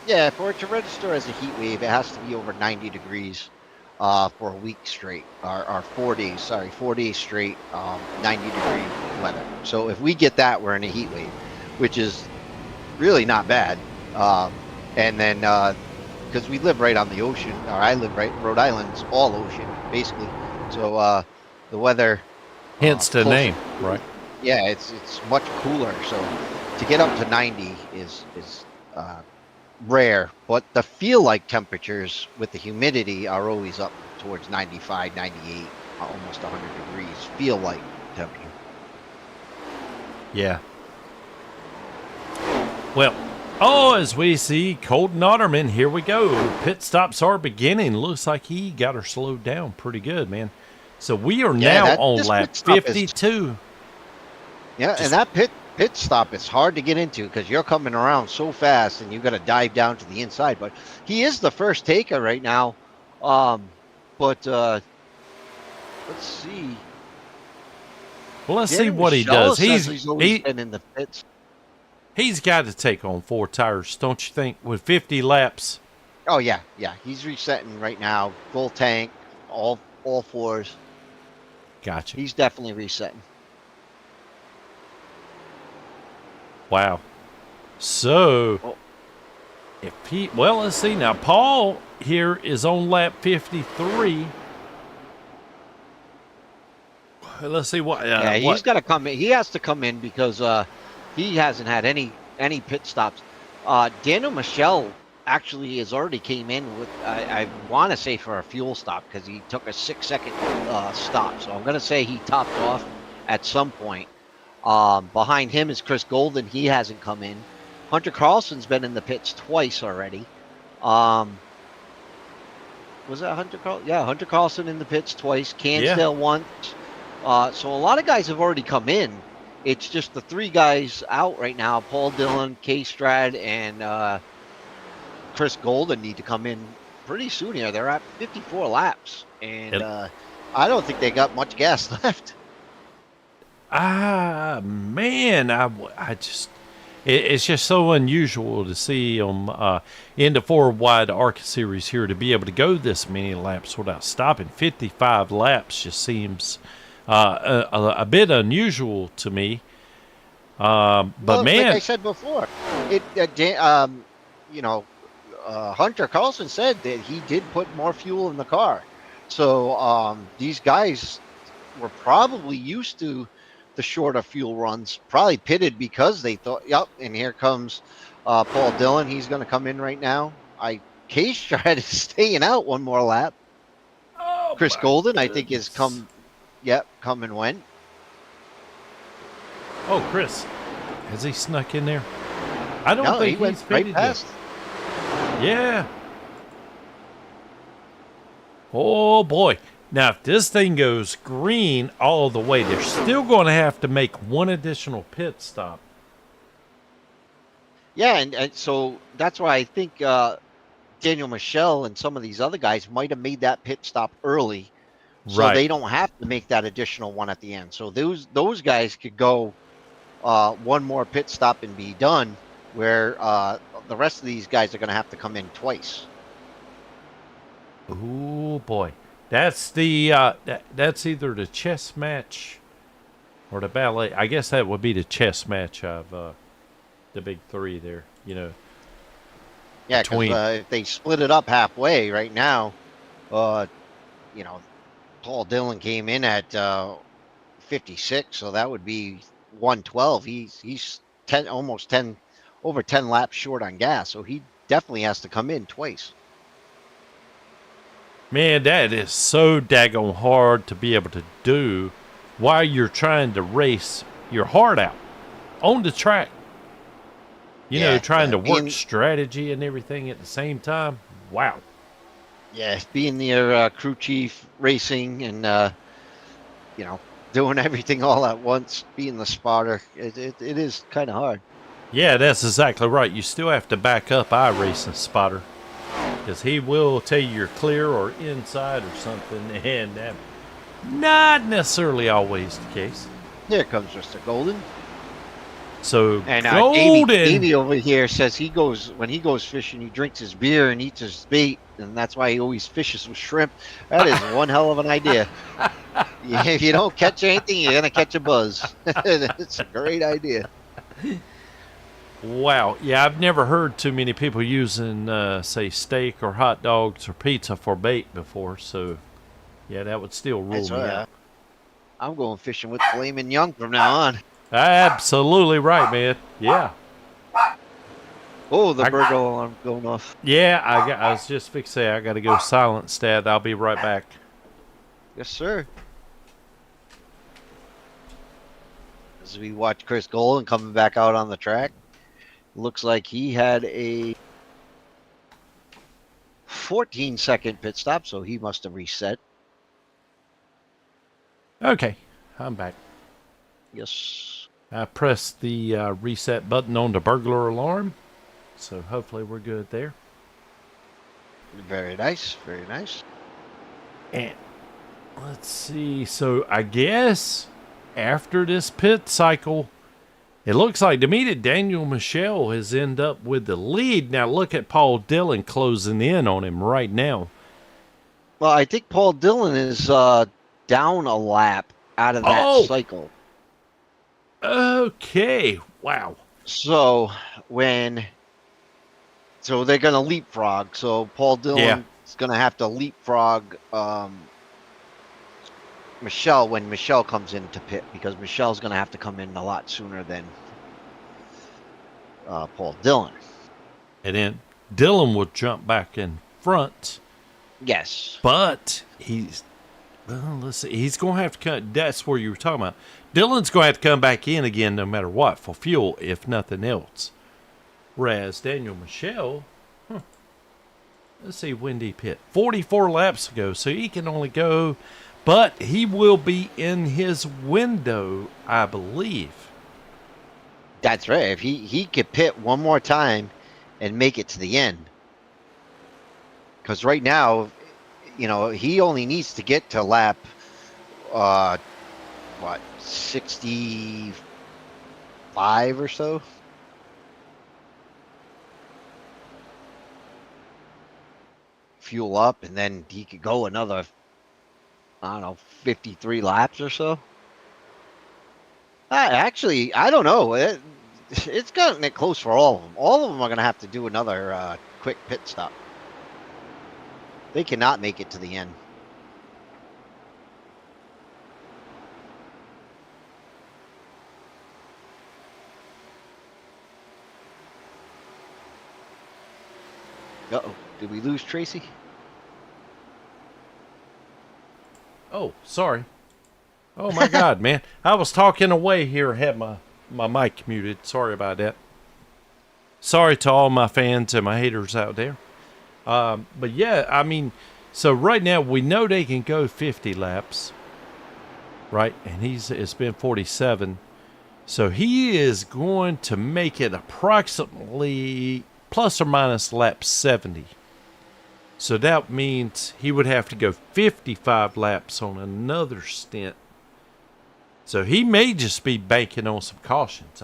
Yeah, for it to register as a heat wave, it has to be over 90 degrees for a week straight, or 4 days. Sorry, 4 days straight, 90-degree weather. So if we get that, we're in a heat wave, which is really not bad. And then because we live right on the ocean, or I live right, Rhode Island's all ocean basically. So the weather. Hence the closer- name, right? Yeah, it's much cooler. So to get up to 90 is rare, but the feel like temperatures with the humidity are always up towards 95, 98, almost 100 degrees. Feel like temperature. Yeah. Well, as we see, Colton Otterman, here we go. Pit stops are beginning. Looks like he got her slowed down pretty good, man. So we are now on this lap pit stop is- 52. Yeah, and that pit stop is hard to get into because you're coming around so fast and you got to dive down to the inside. But he is the first taker right now. But let's see. Well, let's see Danny what he Michelle does. says he's always been in the pits. He's got to take on 4 tires, don't you think? With 50 laps. Oh yeah. He's resetting right now. Full tank, all fours. Gotcha. He's definitely resetting. Wow. So, Oh. let's see now. Paul here is on lap 53. Let's see what. Yeah, he's got to come in. He has to come in because he hasn't had any pit stops. Daniel Michelle actually has already came in with I want to say for a fuel stop because he took a 6-second stop. So I'm going to say he topped off at some point. Behind him is Chris Golden. He hasn't come in. Hunter Carlson's been in the pits twice already. Was that Hunter Carlson? Yeah, Hunter Carlson in the pits twice. Cansdale once. So a lot of guys have already come in. It's just the 3 guys out right now. Paul Dillon, K Strad, and Chris Golden need to come in pretty soon here. They're at 54 laps. And I don't think they got much gas left. Man, I just, it's just so unusual to see them in the 4-wide Arca series here to be able to go this many laps without stopping. 55 laps just seems a bit unusual to me. But well, man, like I said before, Hunter Carlson said that he did put more fuel in the car. So these guys were probably used to the shorter fuel runs, probably pitted because they thought, yep, and here comes Paul Dillon. He's going to come in right now. K-Strad is staying out one more lap. Chris Golden, I think, has come and went. Oh, Chris, has he snuck in there? I don't No, think he went he's right fitted past. yet. Yeah. Oh boy. Now, if this thing goes green all the way, they're still going to have to make one additional pit stop. Yeah, and so that's why I think Daniel Michelle and some of these other guys might have made that pit stop early, so they don't have to make that additional one at the end. So those guys could go one more pit stop and be done, where the rest of these guys are going to have to come in twice. Oh boy. That's the that's either the chess match or the ballet. I guess that would be the chess match of the big 3 there. Yeah, because between- if they split it up halfway right now, Paul Dillon came in at 56, so that would be 112. He's 10, almost 10, over 10 laps short on gas, so he definitely has to come in twice. Man, that is so daggone hard to be able to do while you're trying to race your heart out on the track. You know, trying to work strategy and everything at the same time. Wow. Yeah, being the crew chief, racing, and you know, doing everything all at once, being the spotter, it is kind of hard. Yeah, that's exactly right. You still have to back up iRacing spotter, because he will tell you you're clear or inside or something, and that not necessarily always the case. Here comes Mr. Golden. So And Golden, Davey over here says when he goes fishing, he drinks his beer and eats his bait, and that's why he always fishes with shrimp. That is one hell of an idea. If you don't catch anything, you're gonna catch a buzz. It's a great idea. Wow. Yeah, I've never heard too many people using, say, steak or hot dogs or pizza for bait before. So, yeah, that would still rule me out. I'm going fishing with Flamin' Young from now on. Absolutely right, man. Yeah. Oh, the bird alarm going off. Yeah, I was just fixing to say I got to go silent stat. I'll be right back. Yes, sir. As we watch Chris Golden coming back out on the track, looks like he had a 14-second pit stop, so he must have reset. Okay, I'm back. Yes. I pressed the reset button on the burglar alarm, so hopefully we're good there. Very nice, very nice. And let's see. So I guess after this pit cycle, it looks like to me that Daniel Michel has ended up with the lead. Now look at Paul Dillon closing in on him right now. Well, I think Paul Dillon is down a lap out of that cycle. Okay. Wow. So they're going to leapfrog. So Paul Dillon is going to have to leapfrog Michelle when Michelle comes into pit, because Michelle's going to have to come in a lot sooner than Paul Dillon. And then Dillon will jump back in front. Yes. But let's see. He's going to have to come. That's where you were talking about. Dillon's going to have to come back in again no matter what for fuel, if nothing else. Whereas Daniel Michel, let's see, when did he pit? 44 laps ago, so he can only go, but he will be in his window, I believe. That's right. If he could pit one more time and make it to the end. Because right now, you know, he only needs to get to lap, 65 or so? Fuel up, and then he could go another, I don't know, 53 laps or so. Actually, I don't know. It's gotten it close for all of them. All of them are going to have to do another quick pit stop. They cannot make it to the end. Uh-oh. Did we lose Tracy? Oh, sorry. Oh, my God, man. I was talking away here, had my mic muted. Sorry about that. Sorry to all my fans and my haters out there. But, yeah, I mean, so right now we know they can go 50 laps, right? And it's been 47. So he is going to make it approximately plus or minus lap 70. So that means he would have to go 55 laps on another stint. So he may just be banking on some cautions.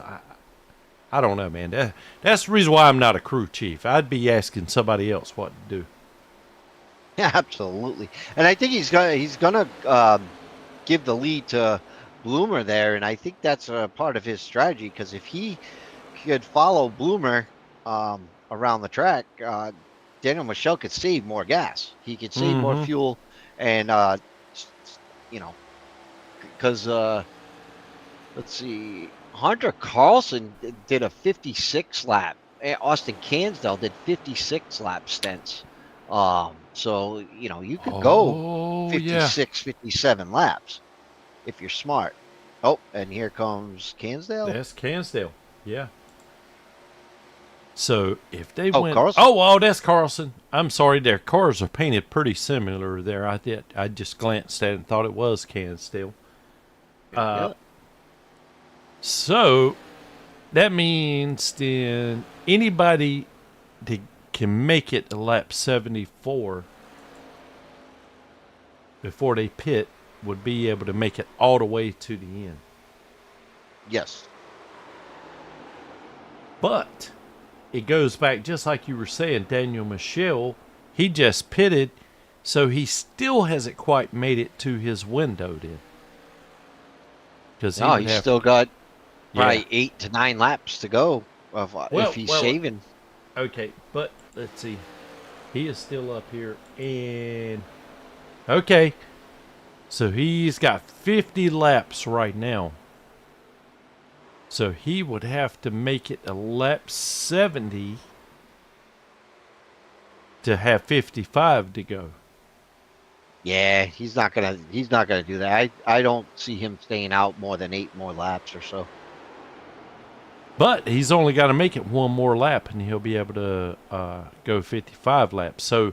I don't know, man. That's the reason why I'm not a crew chief. I'd be asking somebody else what to do. Yeah, absolutely. And I think he's gonna give the lead to Bloomer there, and I think that's a part of his strategy, because if he could follow Bloomer around the track, Daniel Michel could save more gas. He could save more fuel, and you know, because let's see, Hunter Carlson did a 56 lap. Austin Cansdale did 56 lap stints So, you could go Oh, yeah. 56, 57 laps if you're smart. Oh, and here comes Cansdale. That's Cansdale. Yeah. So if they Oh, went, Carlson. oh, that's Carlson. I'm sorry, their cars are painted pretty similar there. I just glanced at it and thought it was Cansdale. Yeah. So that means then anybody that can make it to lap 74 before they pit would be able to make it all the way to the end. Yes. But it goes back, just like you were saying, Daniel Michel, he just pitted, so he still hasn't quite made it to his window then. Because No, he's still got probably yeah. 8 to 9 laps to go if he's saving. Okay, but let's see. He is still up here, and okay, so he's got 50 laps right now. So he would have to make it a lap 70 to have 55 to go. Yeah, he's not gonna do that. I don't see him staying out more than 8 more laps or so. But he's only got to make it one more lap, and he'll be able to go 55 laps. So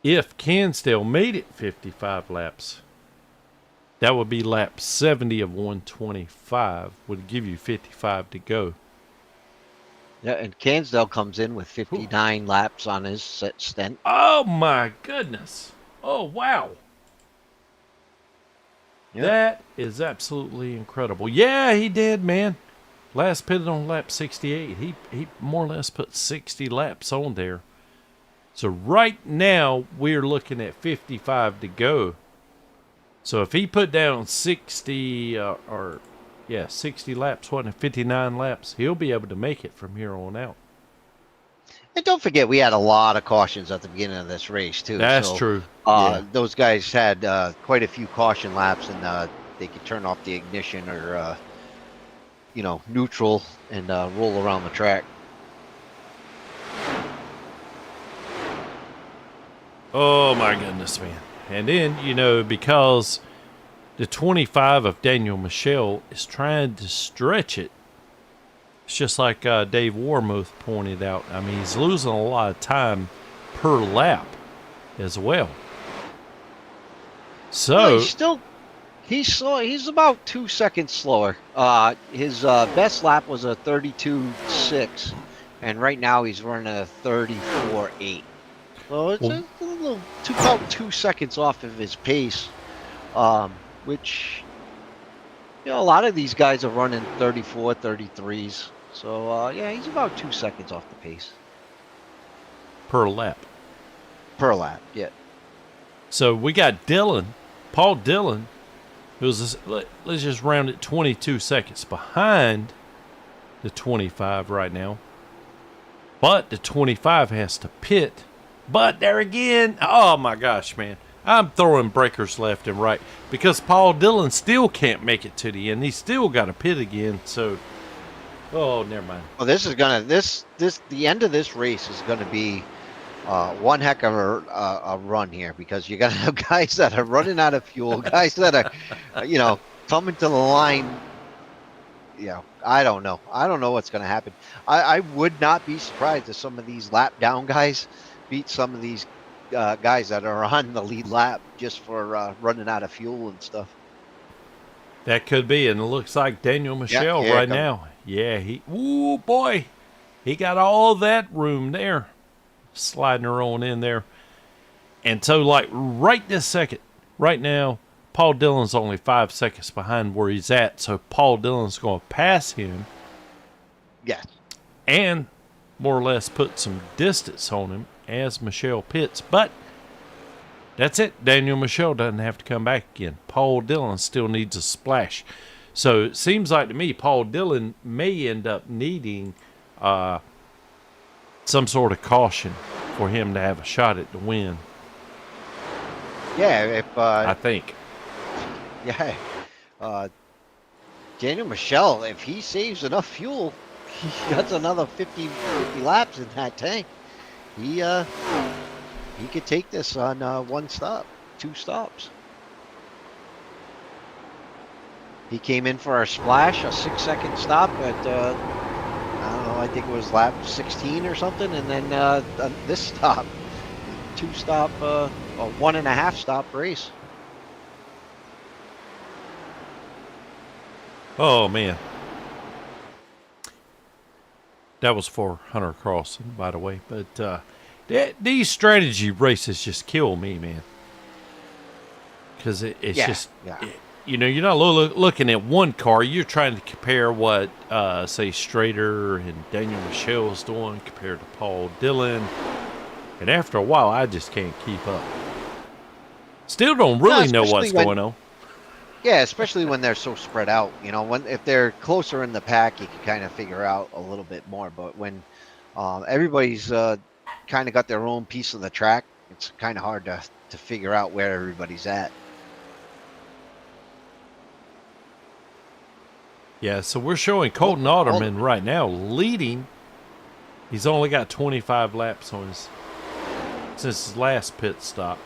if Cansdale made it 55 laps, that would be lap 70 of 125, would give you 55 to go. Yeah, and Cansdale comes in with 59 laps on his set stint. Oh, my goodness. Oh, wow. Yeah. That is absolutely incredible. Yeah, he did, man. Last pitted on lap 68. He more or less put 60 laps on there. So right now, we're looking at 55 to go. So if he put down 60 60 laps, wasn't it, 59 laps, he'll be able to make it from here on out. And don't forget, we had a lot of cautions at the beginning of this race, too. That's true. Yeah. Those guys had quite a few caution laps, and they could turn off the ignition or, neutral and roll around the track. Oh, my goodness, man. And then, because the 25 of Daniel Michel is trying to stretch it, it's just like Dave Warmuth pointed out. I mean, he's losing a lot of time per lap as well. So Well, he's about 2 seconds slower. His best lap was a 32.6, and right now he's running a 34.8. So it's about 2 seconds off of his pace, which, a lot of these guys are running 34, 33s. So, he's about 2 seconds off the pace. per lap. Per lap, yeah. So we got Paul Dillon, who's, let's just round it, 22 seconds behind the 25 right now. But the 25 has to pit. But there again, oh my gosh, man. I'm throwing breakers left and right because Paul Dillon still can't make it to the end. He's still got to pit again. So, oh, never mind. Well, the end of this race is gonna be one heck of a run here, because you're gonna have guys that are running out of fuel, guys that are, coming to the line. I don't know. I don't know what's gonna happen. I would not be surprised if some of these lap down guys beat some of these guys that are on the lead lap just for running out of fuel and stuff. That could be, and it looks like Daniel Michel right now. Yeah, ooh boy, he got all that room there, sliding her on in there. And so, like right this second, right now, Paul Dillon's only 5 seconds behind where he's at. So Paul Dillon's going to pass him. Yes. And more or less put some distance on him as Michel pits. But that's it. Daniel Michel doesn't have to come back again. Paul Dillon still needs a splash. So it seems like to me Paul Dillon may end up needing some sort of caution for him to have a shot at the win. Yeah, if I think. Yeah, Daniel Michel, if he saves enough fuel, he got another 50 laps in that tank. he could take this on one stop, 2 stops. He came in for our splash, a 6-second stop at I don't know, I think it was lap 16 or something, and then this stop, 2-stop, a 1.5 stop race. Oh man, that was for Hunter Carlson, by the way. But these strategy races just kill me, man. Because it's just, you know, you're not looking at one car. You're trying to compare what, say, Strader and Daniel Michelle's doing compared to Paul Dillon. And after a while, I just can't keep up. Still don't really know what's going on. Yeah, especially when they're so spread out. You know, if they're closer in the pack, you can kind of figure out a little bit more. But when everybody's kind of got their own piece of the track, it's kind of hard to figure out where everybody's at. Yeah, so we're showing Colton Alderman right now leading. He's only got 25 laps on since his last pit stop.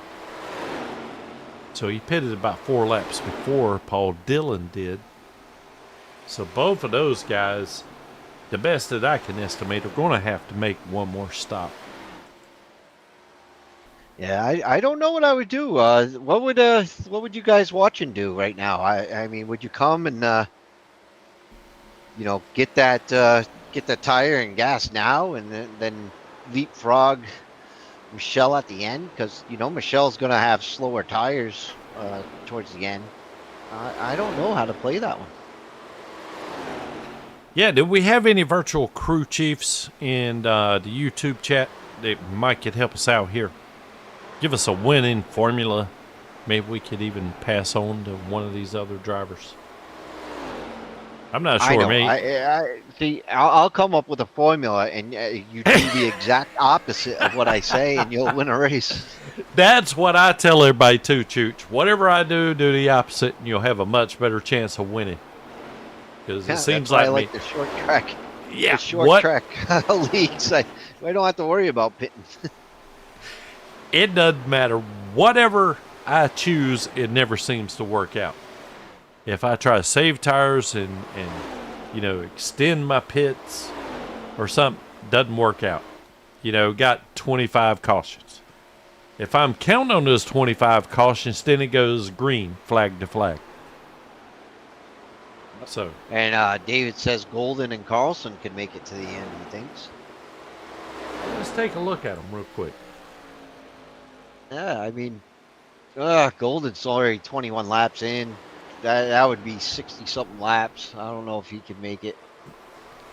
So he pitted about 4 laps before Paul Dillon did. So both of those guys, the best that I can estimate, are going to have to make one more stop. Yeah, I don't know what I would do. What would you guys watching do right now? I mean, would you come and you know, get that tire and gas now, and then leapfrog Michelle at the end? Because you know Michelle's gonna have slower tires towards the end. I don't know how to play that one. Yeah, do we have any virtual crew chiefs in the YouTube chat that might could help us out here? Give us a winning formula. Maybe we could even pass on to one of these other drivers. I'm not sure, I know. mate. See, I'll come up with a formula, and you do the exact opposite of what I say, and you'll win a race. That's what I tell everybody too, Chooch. Whatever I do the opposite, and you'll have a much better chance of winning. Because it seems that's why like I like the short track. Yeah, the short track leagues. I don't have to worry about pitting. It doesn't matter. Whatever I choose, it never seems to work out. If I try to save tires and you know, extend my pits or something, doesn't work out. You know, got 25 cautions. If I'm counting on those 25 cautions, then it goes green, flag to flag. So. And David says Golden and Carlson can make it to the end, he thinks. Let's take a look at them real quick. Yeah, I mean, Golden's already 21 laps in. That would be 60-something laps. I don't know if he could make it.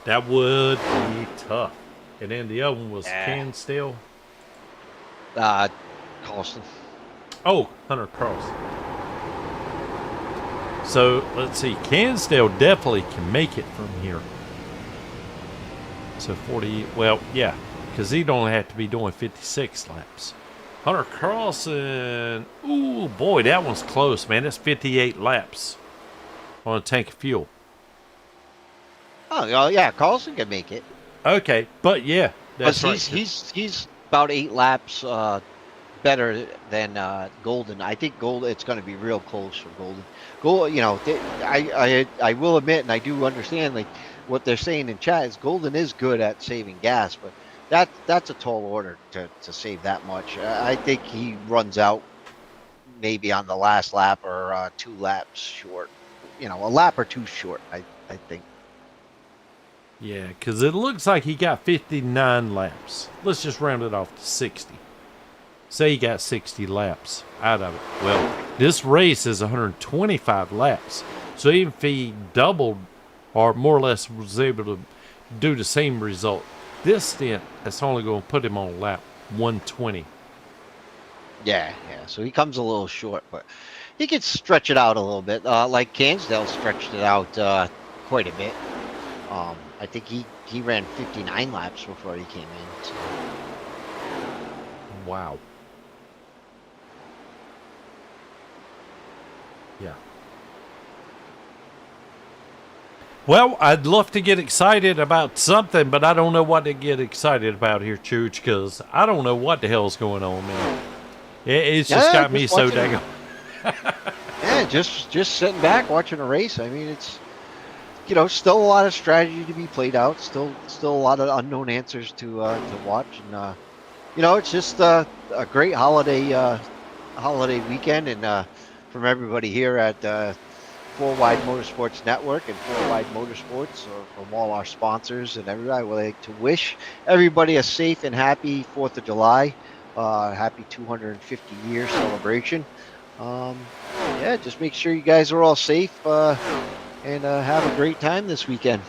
That would be tough. And then the other one was Cansdale. Carlson. Oh, Hunter Carlson. So, let's see. Cansdale definitely can make it from here. So, 40... Well, yeah. Because he'd only have to be doing 56 laps. Hunter Carlson, ooh, boy, that one's close, man. That's 58 laps on a tank of fuel. Oh, yeah, Carlson can make it. Okay, but yeah, that's right. He's about 8 laps better than Golden. I think it's going to be real close for Golden. You know, I will admit, and I do understand, like what they're saying in chat is Golden is good at saving gas, but that's a tall order to save that much. I think he runs out maybe on the last lap or 2 laps short. You know, a lap or 2 short, I think. Yeah, because it looks like he got 59 laps. Let's just round it off to 60. Say he got 60 laps out of it. Well, this race is 125 laps. So even if he doubled or more or less was able to do the same result, this stint, that's only going to put him on lap 120. Yeah. So he comes a little short, but he could stretch it out a little bit. Like Cansdale stretched it out quite a bit. I think he ran 59 laps before he came in. So. Wow. Yeah. Well, I'd love to get excited about something, but I don't know what to get excited about here, Chooch, because I don't know what the hell's going on, man. It's just got me so dang. Yeah, just sitting back watching a race. I mean, it's still a lot of strategy to be played out. Still a lot of unknown answers to watch, and it's just a great holiday weekend, and from everybody here at 4 Wide Motorsports Network and 4 Wide Motorsports, or from all our sponsors and everybody, I would like to wish everybody a safe and happy 4th of July, happy 250 year celebration. Just make sure you guys are all safe and have a great time this weekend.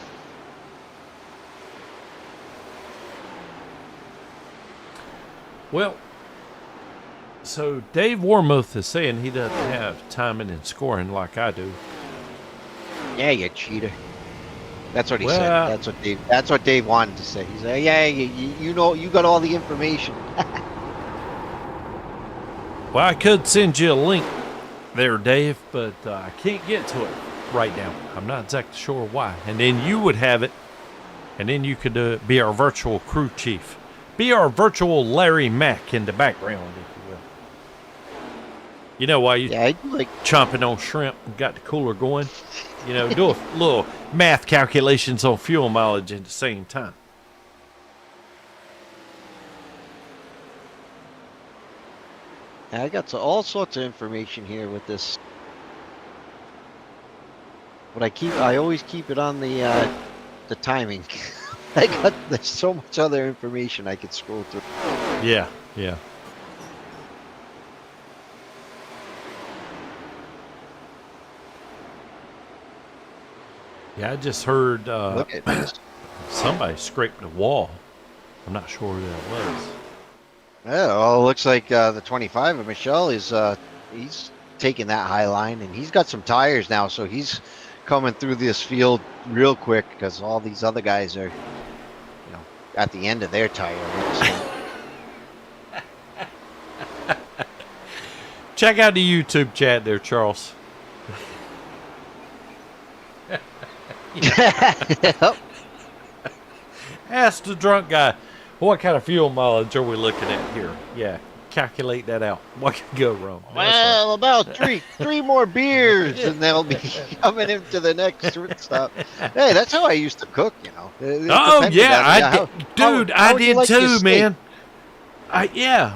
Well, so Dave Warmuth is saying he doesn't have timing and scoring like I do. Yeah, you cheater. That's what he said. That's what Dave wanted to say. He said, "Yeah, you got all the information." Well, I could send you a link there, Dave, but I can't get to it right now. I'm not exactly sure why. And then you would have it, and then you could be our virtual crew chief. Be our virtual Larry Mack in the background, if you will. You know, while you chomping on shrimp and got the cooler going, do a little math calculations on fuel mileage at the same time. I got all sorts of information here with this, but I always keep it on the timing. There's so much other information I could scroll through. Yeah. Yeah, I just heard Look at this. Somebody scraped the wall. I'm not sure who that was. Yeah, well, it looks like the 25 of Michelle is he's taking that high line, and he's got some tires now, so he's coming through this field real quick because all these other guys are, at the end of their tire. Check out the YouTube chat there, Charles. Yep. Ask the drunk guy, what kind of fuel mileage are we looking at here? Yeah, calculate that out. What can go wrong? Well, about three more beers, and they'll be coming into the next stop. Hey, that's how I used to cook, Oh yeah, I did too, man.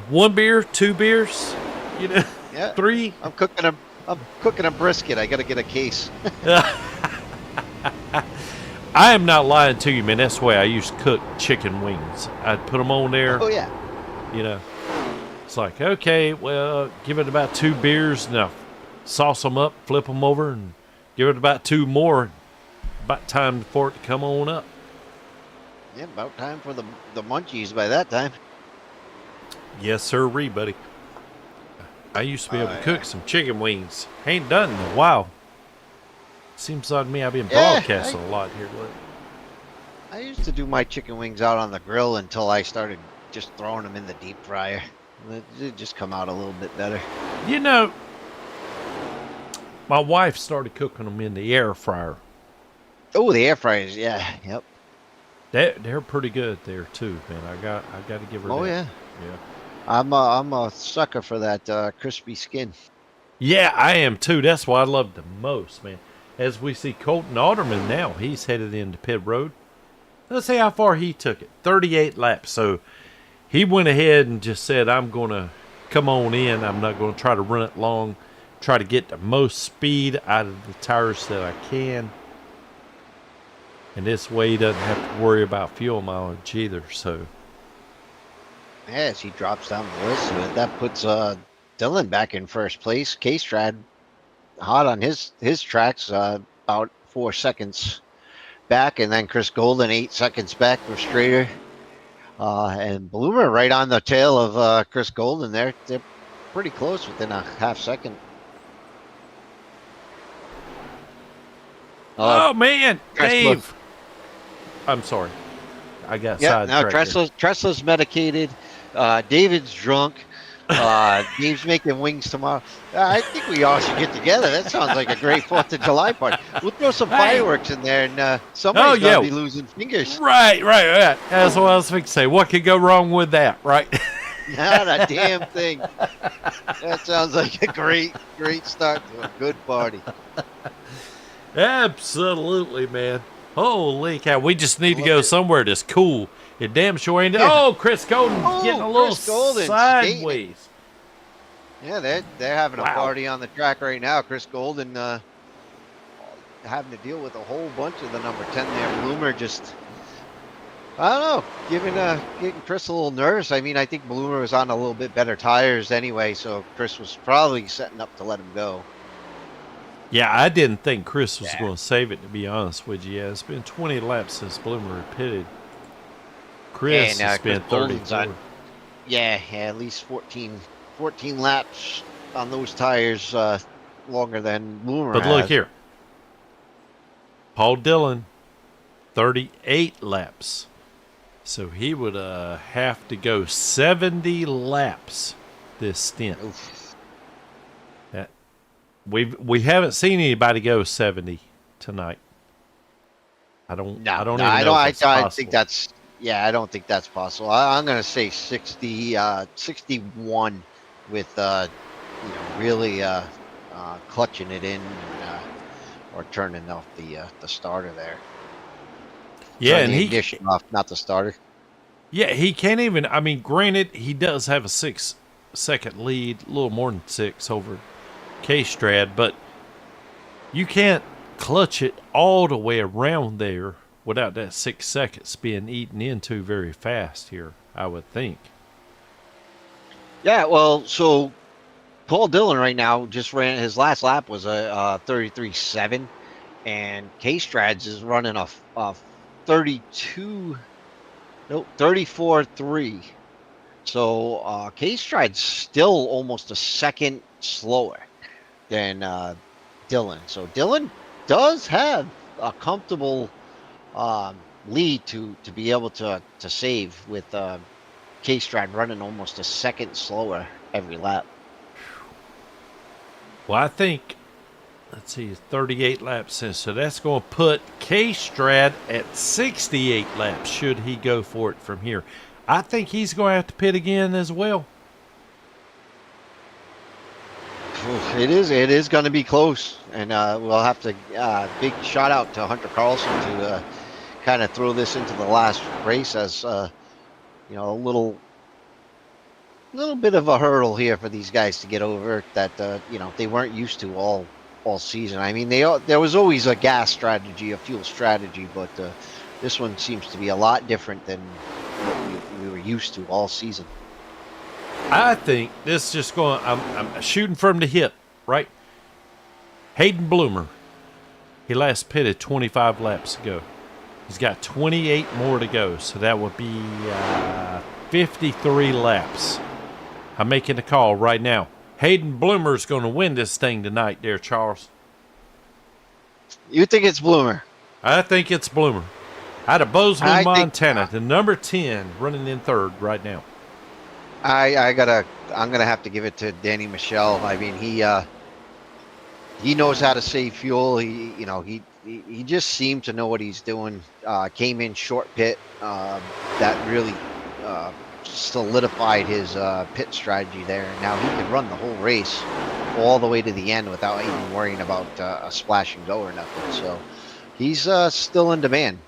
One beer, 2 beers, Yeah. 3. I'm cooking a brisket. I got to get a case. I am not lying to you, man. That's the way I used to cook chicken wings. I'd put them on there. Oh yeah. It's like, okay, well, give it about 2 beers, now sauce them up, flip them over, and give it about 2 more. About time for it to come on up. Yeah, about time for the munchies by that time. Yes, sir, buddy. I used to be able to cook some chicken wings. Ain't done in a while. Seems like me I've been broadcasting a lot here lately. I used to do my chicken wings out on the grill until I started just throwing them in the deep fryer. It just come out a little bit better. My wife started cooking them in the air fryer. Oh, the air fryers, yeah, yep. They're pretty good there too, man. I got to give her. Oh that. Yeah. I'm a sucker for that crispy skin. Yeah, I am too. That's what I love the most, man. As we see Colton Alderman now, he's headed into pit road. Let's see how far he took it. 38 laps. So he went ahead and just said, I'm going to come on in. I'm not going to try to run it long. Try to get the most speed out of the tires that I can. And this way he doesn't have to worry about fuel mileage either. So As he drops down the list, that puts Dylan back in first place. K-Strad hot on his tracks, about 4 seconds back, and then Chris Golden 8 seconds back for Strader, and Bloomer right on the tail of Chris Golden. They're pretty close, within a half second. Oh man, Tesla. Dave! I'm sorry, I got Yeah, now sidetracked. Tesla's medicated. David's drunk. Dave's making wings tomorrow. I think we all should get together. That sounds like a great 4th of July party. We'll throw some Hey. fireworks in there, and Oh, somebody's yeah. going to be losing fingers. Right. That's what I was fixing to say. What could go wrong with that, right? Not a damn thing. That sounds like a great start to a good party. Absolutely, man. Holy cow. We just need to go somewhere that's cool. It damn sure ain't. Oh, Chris Golden getting a little Chris Golden sideways. Yeah, they're having a party on the track right now. Chris Golden having to deal with a whole bunch of the number 10 there. Bloomer just, I don't know, getting Chris a little nervous. I mean, I think Bloomer was on a little bit better tires anyway, so Chris was probably setting up to let him go. Yeah, I didn't think Chris was going to save it, to be honest with you. Yeah, it's been 20 laps since Bloomer pitted. Chris has been 34. Yeah, at least 14 laps on those tires longer than Bloomer But has. look here. Paul Dillon, 38 laps. So he would have to go 70 laps this stint. Oof. We haven't seen anybody go 70 tonight. I don't think that's I don't think that's possible. I'm going to say 61 with really clutching it in or turning off the starter there. Yeah, and the ignition off, not the starter. Yeah, he can't even. I mean, granted, he does have a 6-second lead, a little more than 6 over K-Strad, but you can't clutch it all the way around there without that 6 seconds being eaten into very fast here, I would think. Yeah, well, so Paul Dillon right now just ran, his last lap was a 33.7, and K-Strad's is running a 34.3. So K-Stride's still almost a second slower than Dillon. So Dillon does have a comfortable lead to be able to save with K-Stride running almost a second slower every lap. Well, I think, let's see, 38 laps in, so that's going to put K-Strad at 68 laps should he go for it from here. I think he's going to have to pit again as well. It is going to be close, and we'll have to big shout out to Hunter Carlson to kind of throw this into the last race as a little bit of a hurdle here for these guys to get over that they weren't used to all season. I mean, there was always a gas strategy, a fuel strategy, but this one seems to be a lot different than what we were used to all season. I think this is just going, I'm shooting from the hip, right? Hayden Bloomer, he last pitted 25 laps ago. He's got 28 more to go, so that would be 53 laps. I'm making the call right now. Hayden Bloomer's going to win this thing tonight, there, Charles. You think it's Bloomer? I think it's Bloomer. Out of Bozeman, Montana, the number 10, running in third right now. I'm gonna have to give it to Danny Michelle. I mean, he knows how to save fuel. He just seemed to know what he's doing. Came in short pit. That really solidified his pit strategy there. Now he can run the whole race all the way to the end without even worrying about a splash and go or nothing. So he's still in demand.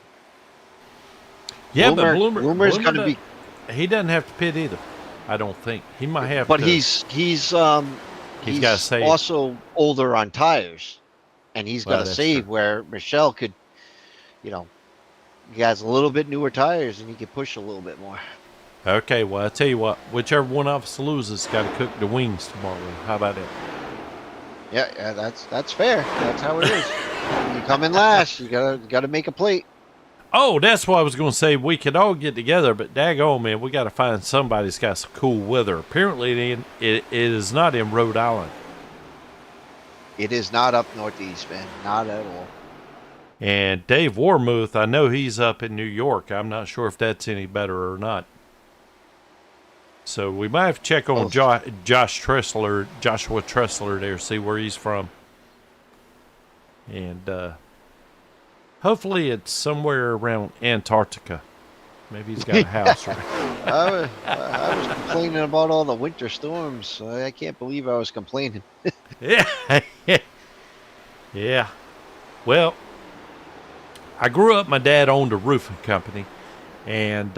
Yeah, Bloomer's Bloomer going to be. He doesn't have to pit either. I don't think he might have. But to. He's also older on tires, and he's got to save. True. Where Michelle could, he has a little bit newer tires, and he could push a little bit more. Okay, well, I tell you what, whichever one of us loses, got to cook the wings tomorrow. How about that? Yeah, that's fair. That's how it is. You come in last, you gotta make a plate. Oh, that's what I was going to say. We could all get together, but daggone, man, we got to find somebody that's got some cool weather. Apparently, it is not in Rhode Island. It is not up northeast, man. Not at all. And Dave Warmuth, I know he's up in New York. I'm not sure if that's any better or not. So we might have to check on Joshua Tressler there, see where he's from. And hopefully it's somewhere around Antarctica. Maybe he's got a house. Right? I was complaining about all the winter storms. I can't believe I was complaining. Yeah. Yeah. Well, I grew up, my dad owned a roofing company, and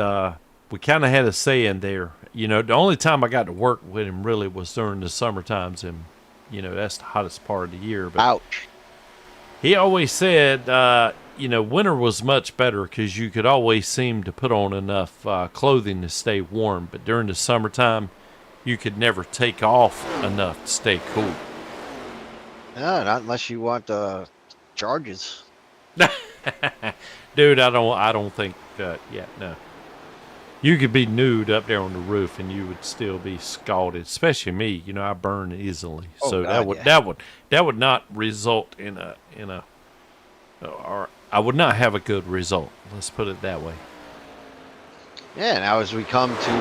we kind of had a saying there. You know, the only time I got to work with him really was during the summer times, and, you know, that's the hottest part of the year. But ouch. He always said, you know, winter was much better because you could always seem to put on enough clothing to stay warm. But during the summertime, you could never take off enough to stay cool. No, not unless you want charges. Dude, I don't think yeah, no. You could be nude up there on the roof and you would still be scalded. Especially me, you know, I burn easily. So God, that would not result in a or I would not have a good result. Let's put it that way. Yeah, now as we come to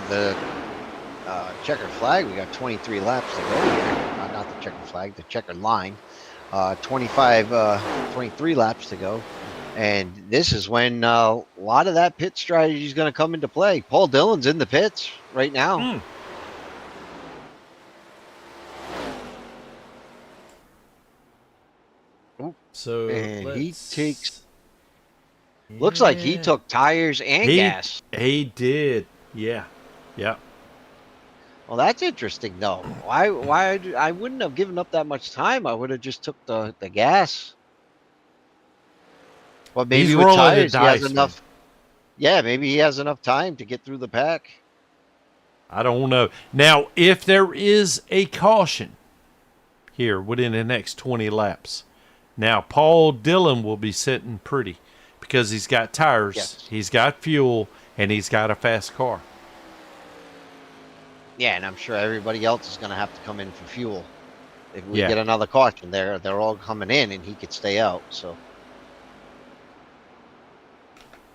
the checkered flag, we got 23 laps to go here. Not the checkered flag, the checkered line. 23 laps to go. And this is when a lot of that pit strategy is going to come into play. Paul Dillon's in the pits right now. So and he takes. Looks like he took tires and gas. He did. Yeah. Yeah. Well, that's interesting, though. Why? I wouldn't have given up that much time. I would have just took the gas. Well, maybe He's with rolling tires, the he has dice, enough. man. Yeah, maybe he has enough time to get through the pack. I don't know. Now, if there is a caution here within the next 20 laps, now Paul Dillon will be sitting pretty because he's got tires, Yes. he's got fuel, and he's got a fast car. Yeah, and I'm sure everybody else is going to have to come in for fuel. If we Yeah. get another caution, they're all coming in, and he could stay out. So,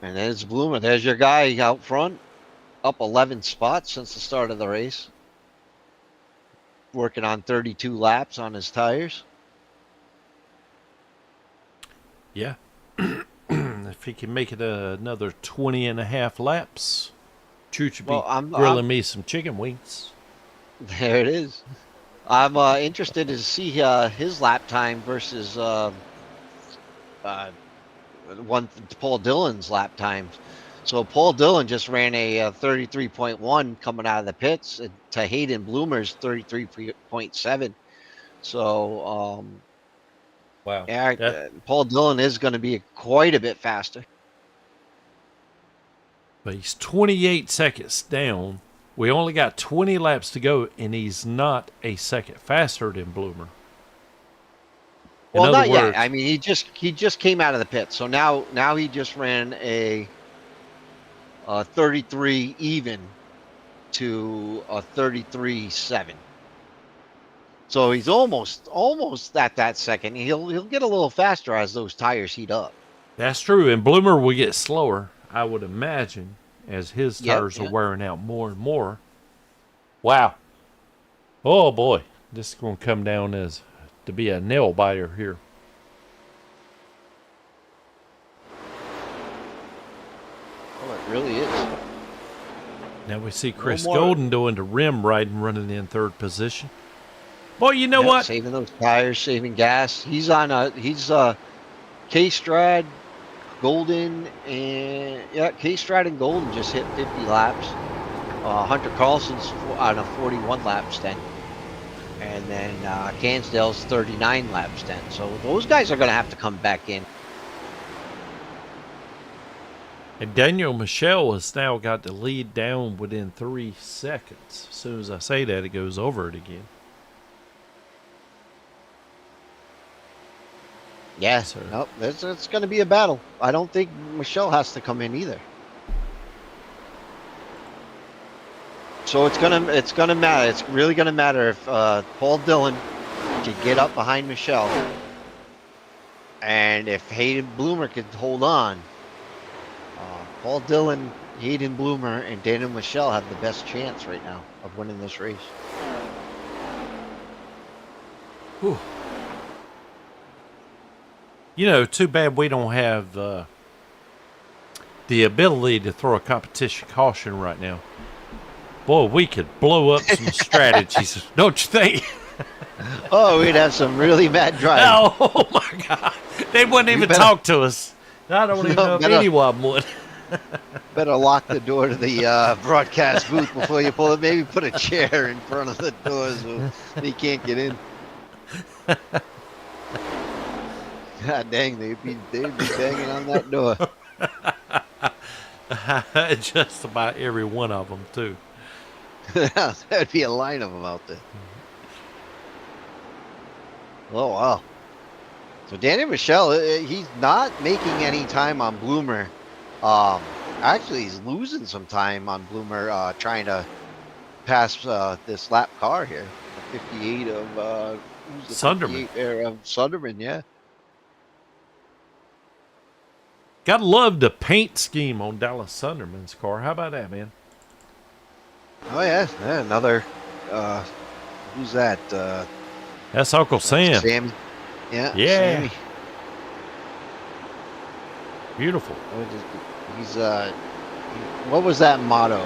and there's Bloomer. There's your guy out front, up 11 spots since the start of the race. Working on 32 laps on his tires. Yeah. If he can make it another 20 and a half laps, Chooch will be grilling me some chicken wings. There it is. I'm interested to see his lap time versus Paul Dillon's lap time. So Paul Dillon just ran a 33.1 coming out of the pits to Hayden Bloomer's 33.7. So Wow. yeah, Paul Dillon is going to be quite a bit faster. But he's 28 seconds down. We only got 20 laps to go, and he's not a second faster than Bloomer. Well, not yet. I mean, he just came out of the pit, so now he just ran a 33 even to a 33.7. So he's almost at that second. He'll get a little faster as those tires heat up. That's true, and Bloomer will get slower, I would imagine, as his tires are wearing out more and more. Wow. Oh, boy. This is going to come down as to be a nail biter here. Oh, it really is. Now we see Chris Golden doing the rim riding, running in third position. Boy, you know what? Saving those tires, saving gas. He's K-Strad, Golden, and K-Strad and Golden just hit 50 laps. Hunter Carlson's on a 41 lap stint. And then Cansdale's 39 lap stint. So those guys are going to have to come back in. And Daniel Michelle has now got the lead down within 3 seconds. As soon as I say that, it goes over it again. Yeah, nope, it's going to be a battle. I don't think Michelle has to come in either. So it's gonna matter. It's really gonna matter if Paul Dillon can get up behind Michelle, and if Hayden Bloomer could hold on. Paul Dillon Hayden Bloomer and Daniel Michelle have the best chance right now of winning this race. Whew. You know, too bad we don't have the ability to throw a competition caution right now. Boy, we could blow up some strategies, don't you think? Oh, we'd have some really mad driving. Oh my God. They wouldn't even talk to us. I don't even know if anyone would. Better lock the door to the broadcast booth before you pull it. Maybe put a chair in front of the door so they can't get in. God dang, they'd be banging on that door. Just about every one of them, too. There'd be a line of them out there. Oh, wow. So Danny Michelle, he's not making any time on Bloomer. Actually, he's losing some time on Bloomer trying to pass this lap car here. The 58 of who's the Sunderman. 58 there of Sunderman, yeah. Gotta love the paint scheme on Dallas Sunderman's car. How about that, man? Oh yeah, another. Who's that? That's Uncle Sam. Sammy. Yeah. Yeah. Sammy. Beautiful. He's what was that motto?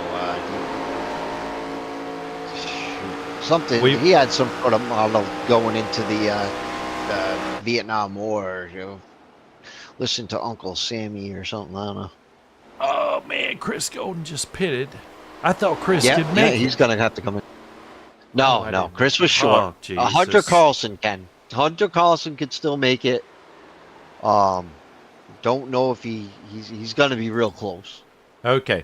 Something. He had some sort of motto going into the Vietnam War. You know, listen to Uncle Sammy or something. I don't know. Oh man, Chris Golden just pitted. I thought Chris could make it. He's gonna have to come in. No, Chris was short. Oh, Hunter Carlson can. Hunter Carlson could still make it. Don't know if he's gonna be real close. Okay,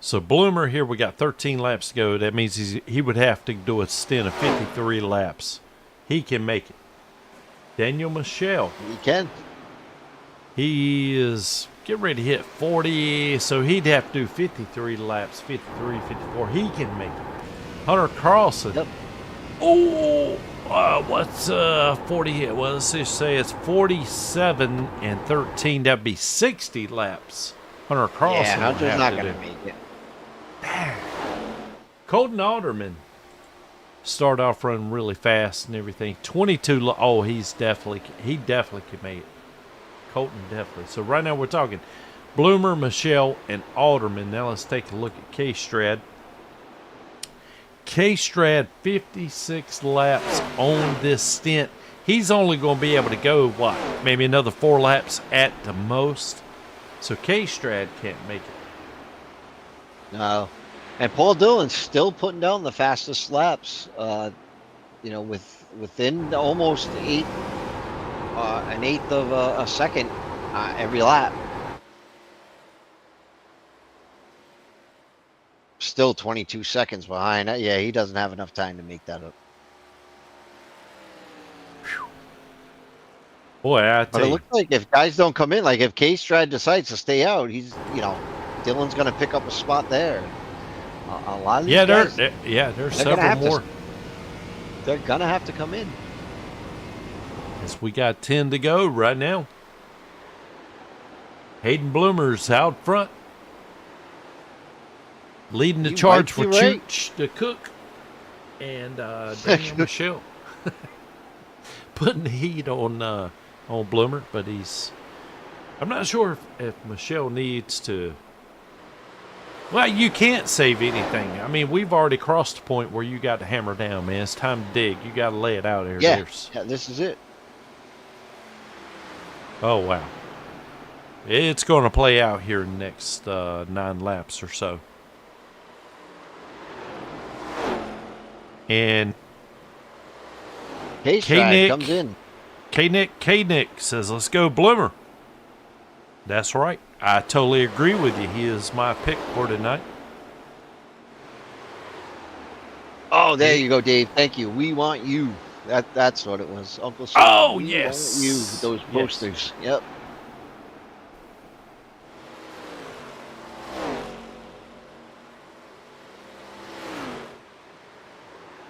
so Bloomer here. We got 13 laps to go. That means he would have to do a stint of 53 laps. He can make it. Daniel Michelle. He can. He is getting ready to hit 40, so he'd have to do 53 laps, 53, 54. He can make it. Hunter Carlson. Yep. Oh, what's 40? Well, let's just say it's 47 and 13. That'd be 60 laps. Hunter Carlson. Yeah, Hunter's not going to make it. Colton Alderman start off running really fast and everything. 22. Oh, he definitely can make it. Colton definitely. So right now we're talking Bloomer, Michelle, and Alderman. Now let's take a look at K-Strad. K-Strad 56 laps on this stint. He's only going to be able to go, what, maybe another 4 laps at the most. So K-Strad can't make it. No. And Paul Dillon's still putting down the fastest laps, you know, within almost an eighth of a second every lap. Still 22 seconds behind. Yeah, he doesn't have enough time to make that up. Boy, I tell But it you. looks like if guys don't come in, like if K-Strad decides to stay out, he's, you know, Dillon's going to pick up a spot there. A lot of these guys, there's several more. They're going to have to come in. As we got 10 to go right now. Hayden Bloomer's out front. Leading the You charge might for be right. Chooch, the cook, and Daniel Michelle. Putting the heat on Bloomer, but I'm not sure if Michelle needs to. Well, you can't save anything. I mean, we've already crossed the point where you got to hammer down, man. It's time to dig. You got to lay it out there. Yeah, this is it. Oh, wow. It's going to play out here in the next 9 laps or so. And K-Strad comes in. K-Nick says, let's go Bloomer. That's right. I totally agree with you. He is my pick for tonight. Oh, there you go, Dave. Thank you. We want you. That's what it was. Uncle Sam. Oh, we yes. want you. Those posters. Yes. Yep.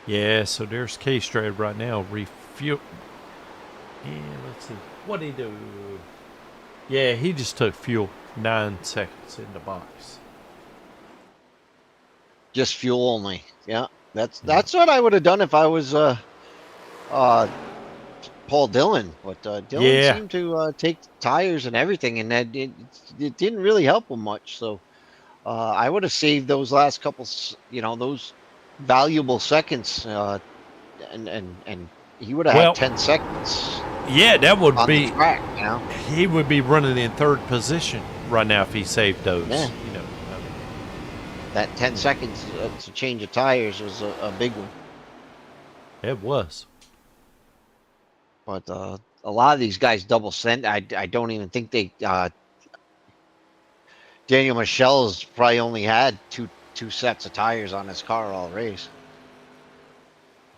Yeah, so there's K-Strad right now. Refuel. And let's see. What did he do? Yeah, he just took fuel. 9 seconds in the box. Just fuel only. Yeah, that's what I would have done if I was Paul Dillon. But Dillon Yeah. seemed to take tires and everything, and that it didn't really help him much. So I would have saved those last couple, those valuable seconds, and he would have had Well, 10 seconds yeah, that would on the be. track. He would be running in third position right now if he saved those. Yeah. You know. That 10 seconds to change of tires was a big one. It was. But a lot of these guys double send. I don't even think they. Daniel Michel's probably only had two sets of tires on his car all race.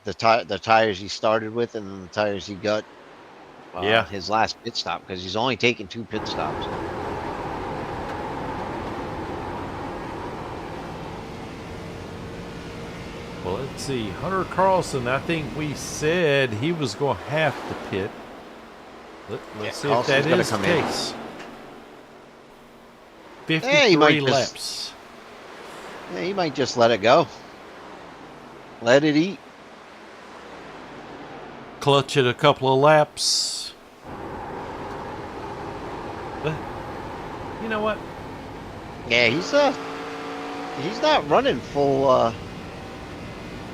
The tires he started with, and then the tires he got. His last pit stop, because he's only taken 2 pit stops. Well, let's see. Hunter Carlson, I think we said he was going to have to pit. Let's see if that is the case. 53 laps. He might just let it go. Let it eat. Clutch it a couple of laps. But you know what? Yeah, he's not running full.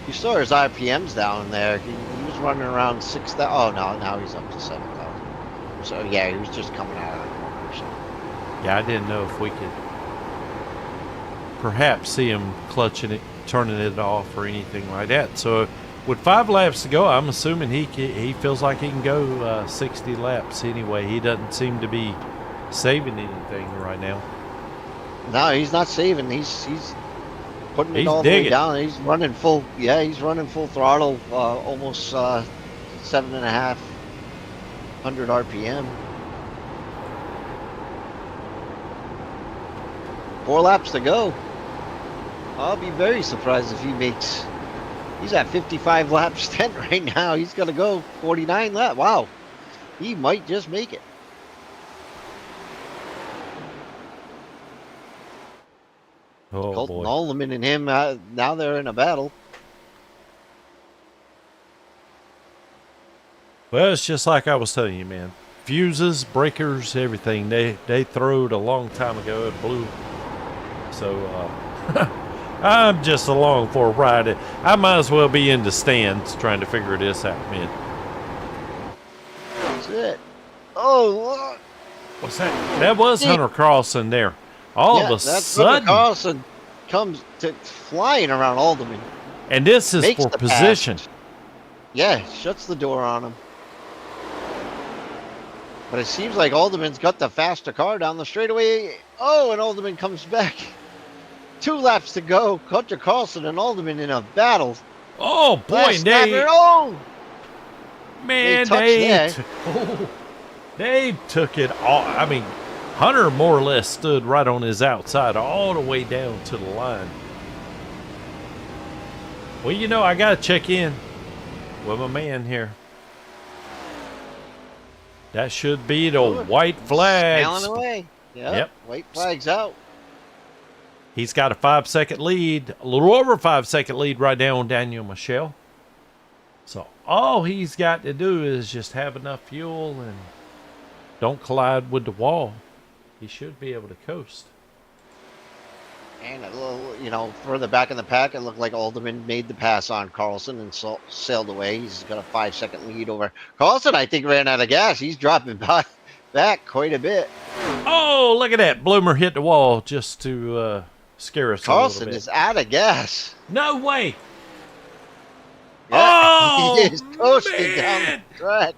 You saw his RPMs down there. He was running around 6,000. Oh no, now he's up to 7,000. So yeah, he was just coming out of the corner. So. Yeah, I didn't know if we could perhaps see him clutching it, turning it off, or anything like that. So with 5 laps to go, I'm assuming he feels like he can go 60 laps anyway. He doesn't seem to be saving anything right now. No, he's not saving. He's putting it all the way down. He's running full. Yeah, he's running full throttle. Almost 7,500 RPM. 4 laps to go. I'll be very surprised if he makes. He's at 55 laps 10 right now. He's gonna go 49 laps. Wow, he might just make it. Oh, Colton boy. Alderman and him, now they're in a battle. Well, it's just like I was telling you, man. Fuses, breakers, everything. They throwed a long time ago. It blew. So I'm just along for a ride. I might as well be in the stands trying to figure this out, man. That's it. Oh, look. What's that? That was Hunter Carlson there. All of a sudden, Hunter Carlson comes flying around Alderman. And this is for position. Yeah, shuts the door on him. But it seems like Alderman's got the faster car down the straightaway. Oh, and Alderman comes back. 2 laps to go. Hunter Carlson and Alderman in a battle. Oh, boy. They took it all. I mean, Hunter more or less stood right on his outside all the way down to the line. Well, you know, I got to check in with my man here. That should be the white flag. Sailing away. Yep. White flag's out. He's got a 5-second lead, a little over 5-second lead right now on Daniel Michel. So all he's got to do is just have enough fuel and don't collide with the wall. He should be able to coast. And a little, further back in the pack, it looked like Alderman made the pass on Carlson and sailed away. He's got a 5-second lead over Carlson. I think ran out of gas. He's dropping back quite a bit. Oh, look at that. Bloomer hit the wall just to scare us Carlson a little bit. is out of gas. No way. Yeah, oh, he is coasting down the track.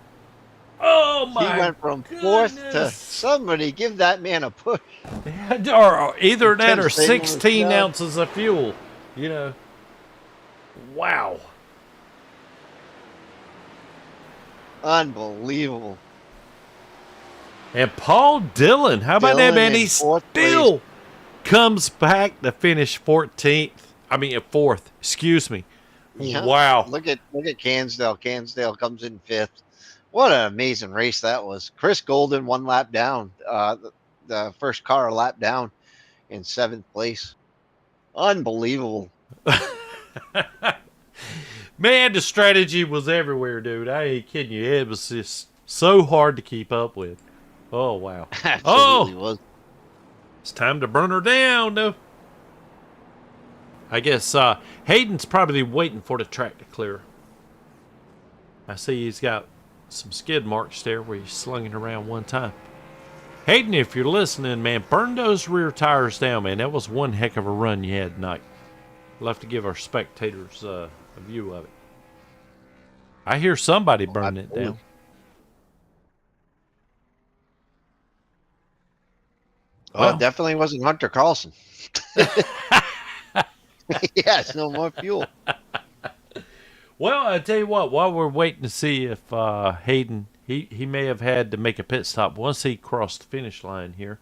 Oh, my He went from 4th to somebody give that man a push. Or either that or 16 ounces of fuel. You know. Wow. Unbelievable. And Paul Dillon, how about that, man? He still comes back to finish 14th. I mean, 4th. Excuse me. Yeah. Wow. Look at Cansdale. Cansdale comes in 5th. What an amazing race that was. Chris Golden 1 lap down. The first car a lap down in 7th place. Unbelievable. Man, the strategy was everywhere, dude. I ain't kidding you. It was just so hard to keep up with. Oh, wow. Absolutely Oh, was. it's time to burn her down, though. I guess Hayden's probably waiting for the track to clear. I see he's got some skid marks there where he's slunging around one time. Hayden, if you're listening, man, burn those rear tires down, man. That was one heck of a run you had tonight. We'll have to give our spectators a view of it. I hear somebody burning it down. Oh, it Well, definitely wasn't Hunter Carlson. Yes, no more fuel. well, I tell you what. While we're waiting to see if Hayden, he may have had to make a pit stop once he crossed the finish line here,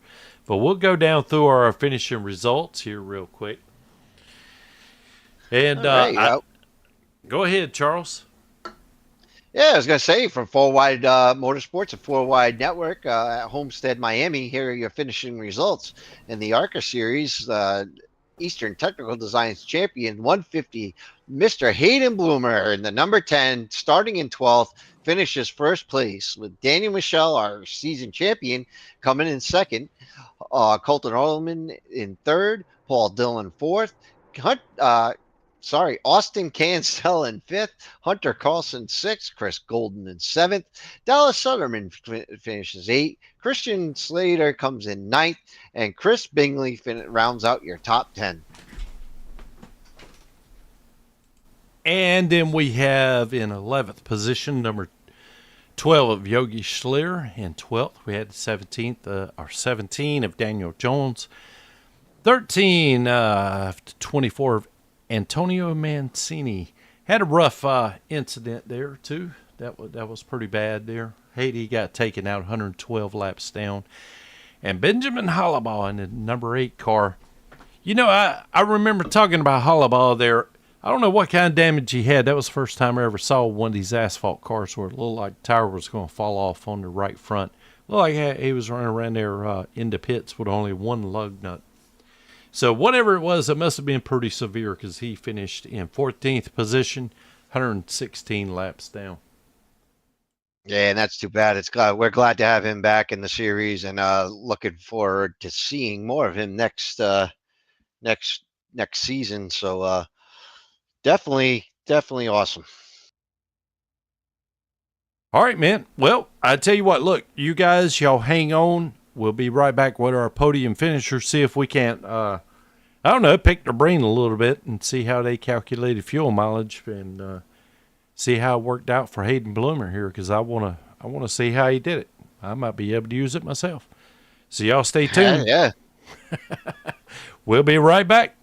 but we'll go down through our finishing results here real quick. And All right. go ahead, Charles. Yeah, I was gonna say from Four Wide Motorsports, a Four Wide Network at Homestead, Miami. Here are your finishing results in the Arca Series. Eastern Technical Designs champion, 150, Mr. Hayden Bloomer, in the number 10, starting in 12th, finishes first place with Daniel Michelle, our season champion, coming in second. Colton Ehrlichman in third, Paul Dillon fourth, Austin Cancel in fifth, Hunter Carlson sixth, Chris Golden in seventh, Dallas Sutherman finishes eighth, Christian Slater comes in ninth, and Chris Bingley rounds out your top 10. And then we have in 11th position, number 12 of Yogi Schlier. In 12th, we had 17 of Daniel Jones. 13 to 24 of Antonio Mancini. Had a rough incident there, too. That was pretty bad there. Haiti got taken out 112 laps down. And Benjamin Hollabaugh in the number 8 car. You know, I remember talking about Hollabaugh there. I don't know what kind of damage he had. That was the first time I ever saw one of these asphalt cars where it looked like the tire was going to fall off on the right front. Looked like he was running around there in the pits with only one lug nut. So whatever it was, it must have been pretty severe because he finished in 14th position, 116 laps down. Yeah, and that's too bad. We're glad to have him back in the series, and looking forward to seeing more of him next next season. So definitely awesome. All right, man. Well, I tell you what, look, you guys, y'all hang on. We'll be right back with our podium finisher. See if we can't, I don't know, pick their brain a little bit and see how they calculated fuel mileage and see how it worked out for Hayden Bloomer here because I wanna see how he did it. I might be able to use it myself. So y'all stay tuned. Yeah. We'll be right back.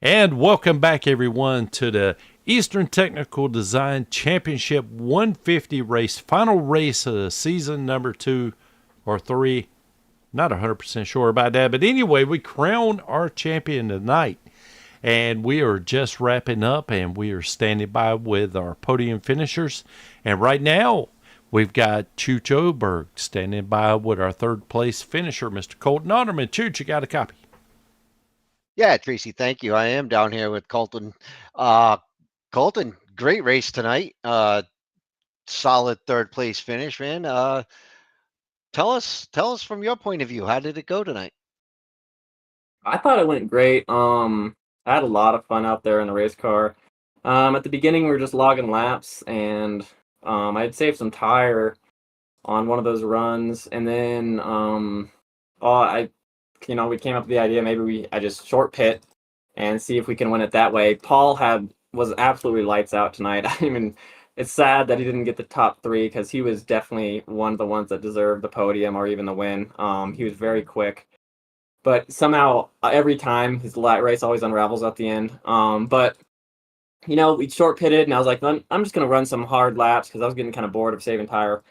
And welcome back, everyone, to the Eastern Technical Design Championship 150 race, final race of the season, number 2 or 3. Not 100% sure about that. But anyway, we crown our champion tonight. And we are just wrapping up, and we are standing by with our podium finishers. And right now, we've got Chooch Oberg standing by with our third place finisher, Mr. Colton Otterman. Chooch, you got a copy? Yeah, Tracy, thank you. I am down here with Colton. Colton, great race tonight. Solid third place finish, man. Tell us from your point of view, how did it go tonight? I thought it went great. I had a lot of fun out there in the race car. At the beginning, we were just logging laps, and I had saved some tire on one of those runs, and then we came up with the idea maybe I just short pit and see if we can win it that way. Paul was absolutely lights out tonight. I mean, it's sad that he didn't get the top 3 because he was definitely one of the ones that deserved the podium or even the win. He was very quick. But somehow, every time, his race always unravels at the end. But, we short pitted, and I was like, I'm just going to run some hard laps because I was getting kind of bored of saving tire.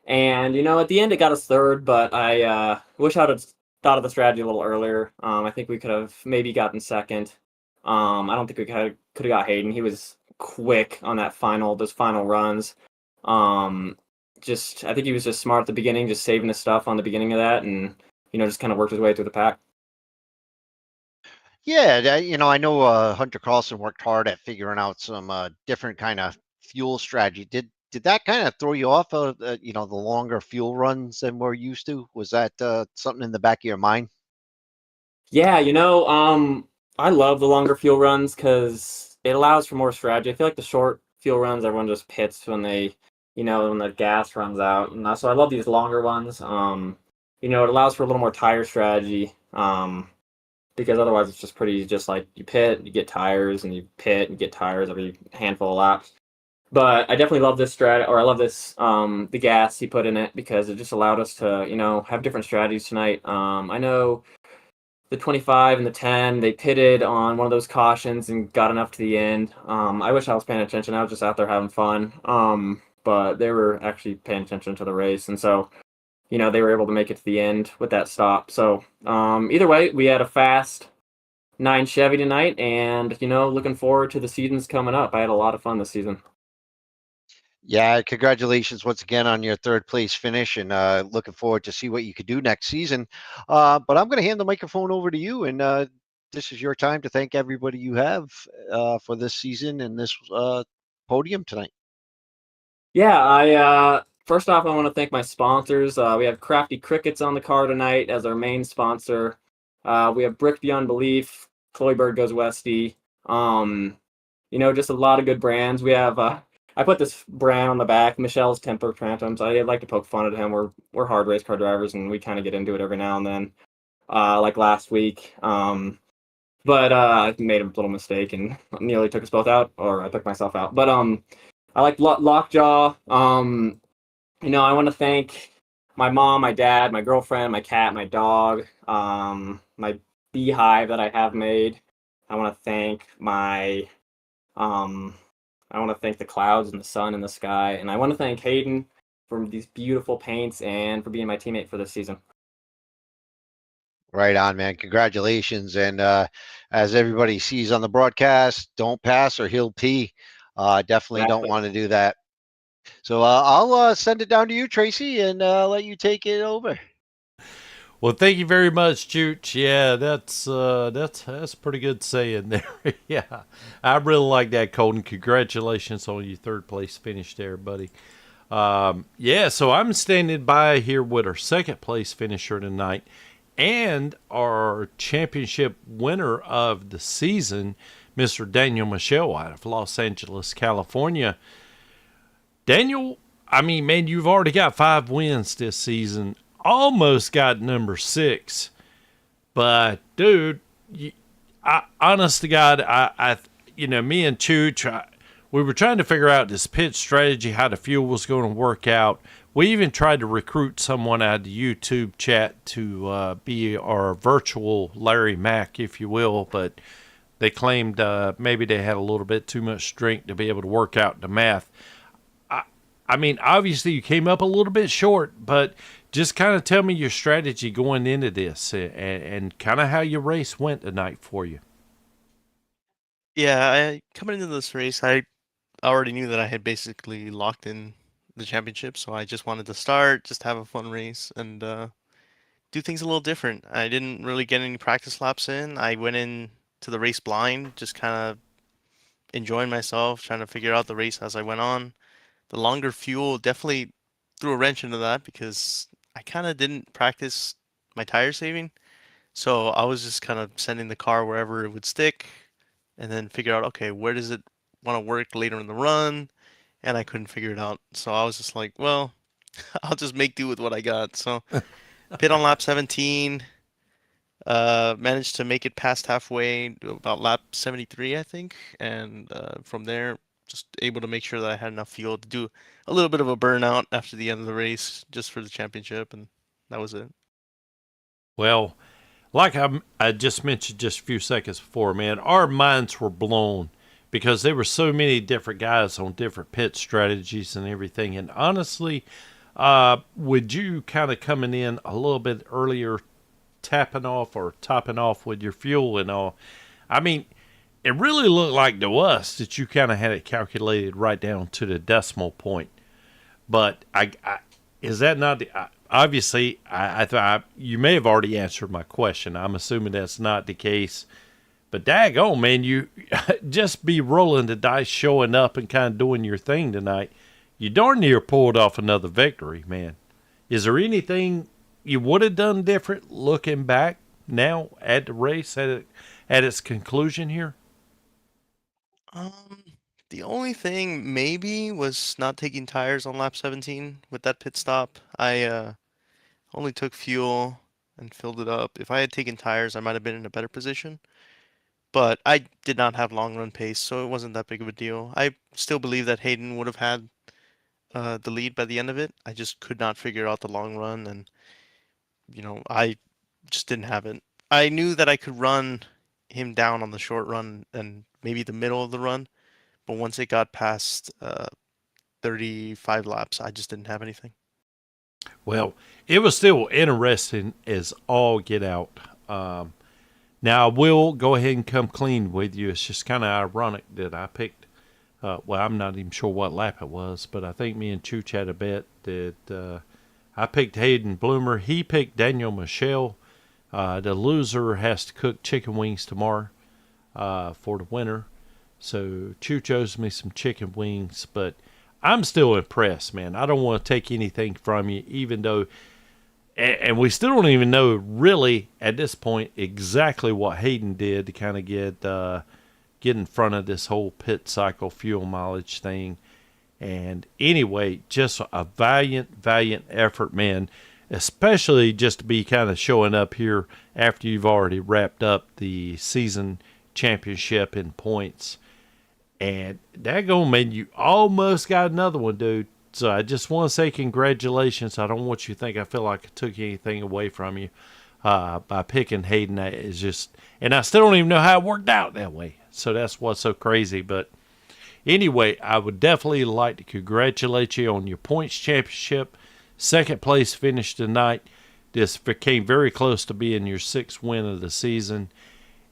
And, at the end, it got us third, but I wish I would have thought of the strategy a little earlier. I think we could have maybe gotten second. I don't think we could have got Hayden. He was quick on those final runs. I think he was just smart at the beginning, just saving his stuff on the beginning of that, and just kind of worked his way through the pack. Yeah, I know Hunter Carlson worked hard at figuring out some different kind of fuel strategy. Did that kind of throw you off the longer fuel runs than we're used to? Was that something in the back of your mind? Yeah, I love the longer fuel runs because it allows for more strategy. I feel like the short fuel runs, everyone just pits when when the gas runs out. And so I love these longer ones. It allows for a little more tire strategy. Because otherwise it's just pretty, just like you pit, you get tires, and you pit and get tires every handful of laps. But I definitely love this I love this, the gas he put in it, because it just allowed us to, have different strategies tonight. I know the 25 and the 10, they pitted on one of those cautions and got enough to the end. I wish I was paying attention. I was just out there having fun. But they were actually paying attention to the race. And so, they were able to make it to the end with that stop. So either way, we had a fast 9 Chevy tonight, and, looking forward to the seasons coming up. I had a lot of fun this season. Yeah, congratulations once again on your third place finish, and looking forward to see what you could do next season. But I'm going to hand the microphone over to you, and this is your time to thank everybody you have for this season and this podium tonight. Yeah, first off, I want to thank my sponsors. We have Crafty Crickets on the car tonight as our main sponsor. We have Brick Beyond Belief, Chloe Bird Goes Westy. Just a lot of good brands. We have, I put this brand on the back, Michelle's Temper Phantoms. I like to poke fun at him. We're hard race car drivers, and we kind of get into it every now and then, like last week. But I made a little mistake and nearly took us both out, or I took myself out. But I like Lockjaw. I want to thank my mom, my dad, my girlfriend, my cat, my dog, my beehive that I have made. I want to thank the clouds and the sun and the sky. And I want to thank Hayden for these beautiful paints and for being my teammate for this season. Right on, man. Congratulations. And as everybody sees on the broadcast, don't pass or he'll pee. Definitely don't want to do that. So I'll send it down to you, Tracy, and let you take it over. Well, thank you very much, Chooch. Yeah, that's pretty good saying there. Yeah, I really like that, Colton. Congratulations on your third place finish there, buddy. So I'm standing by here with our second place finisher tonight and our championship winner of the season, Mr. Daniel Michelle out of Los Angeles, California. Daniel, I mean, man, you've already got 5 wins this season. Almost got number 6. But, dude, honest to God, me and Chooch, we were trying to figure out this pit strategy, how the fuel was going to work out. We even tried to recruit someone out of the YouTube chat to be our virtual Larry Mack, if you will, but They claimed maybe they had a little bit too much strength to be able to work out the math. I mean, obviously you came up a little bit short, but just kind of tell me your strategy going into this and kind of how your race went tonight for you. Yeah, coming into this race, I already knew that I had basically locked in the championship, so I just wanted to start, just have a fun race, and do things a little different. I didn't really get any practice laps in. I went in to the race blind, just kind of enjoying myself, trying to figure out the race as I went on. The longer fuel definitely threw a wrench into that because I kind of didn't practice my tire saving. So I was just kind of sending the car wherever it would stick and then figure out, okay, where does it want to work later in the run? And I couldn't figure it out. So I was just like, well, I'll just make do with what I got. So pit on lap 17, managed to make it past halfway to about lap 73, I think. And from there, just able to make sure that I had enough fuel to do a little bit of a burnout after the end of the race just for the championship. And that was it. Well, like I just mentioned just a few seconds before, man, our minds were blown because there were so many different guys on different pit strategies and everything. And honestly, with you kind of coming in a little bit earlier, tapping off or topping off with your fuel and all, I mean, it really looked like to us that you kind of had it calculated right down to the decimal point. But is that not the... Obviously, I thought you may have already answered my question. I'm assuming that's not the case. But daggone, man, you just be rolling the dice, showing up and kind of doing your thing tonight. You darn near pulled off another victory, man. Is there anything you would have done different looking back now at the race, at its conclusion here? The only thing maybe was not taking tires on lap 17 with that pit stop. I only took fuel and filled it up. If I had taken tires, I might have been in a better position. But I did not have long run pace, so it wasn't that big of a deal. I still believe that Hayden would have had the lead by the end of it. I just could not figure out the long run, and I just didn't have it. I knew that I could run him down on the short run and maybe the middle of the run, but once it got past 35 laps, I just didn't have anything. Well, it was still interesting as all get out. Now, I will go ahead and come clean with you. It's just kind of ironic that I picked, well, I'm not even sure what lap it was, but I think me and Chooch had a bet that I picked Hayden Bloomer. He picked Daniel Michelle. The loser has to cook chicken wings tomorrow for the winner. So Chooch owes me some chicken wings, but I'm still impressed, man. I don't want to take anything from you, even though, and we still don't even know really at this point exactly what Hayden did to kind of get in front of this whole pit cycle fuel mileage thing. And anyway, just a valiant effort, man, especially just to be kind of showing up here after you've already wrapped up the season championship in points. And daggone, man, you almost got another one, dude. So I just want to say congratulations. I don't want you to think I feel like I took anything away from you by picking Hayden. It's just, and I still don't even know how it worked out that way. So that's what's so crazy. But anyway, I would definitely like to congratulate you on your points championship. Second place finish tonight. This came very close to being your 6th win of the season.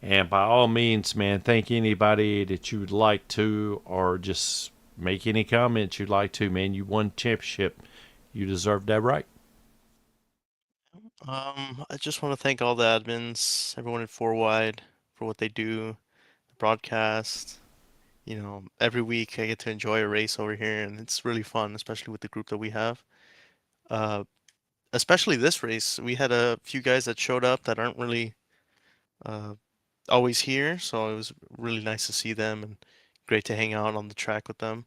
And by all means, man, thank anybody that you would like to, or just make any comments you'd like to, man. You won the championship. You deserve that right. I just want to thank all the admins, everyone at 4Wide for what they do, the broadcast. Every week I get to enjoy a race over here, and it's really fun, especially with the group that we have. Especially this race, we had a few guys that showed up that aren't really always here, so it was really nice to see them and great to hang out on the track with them.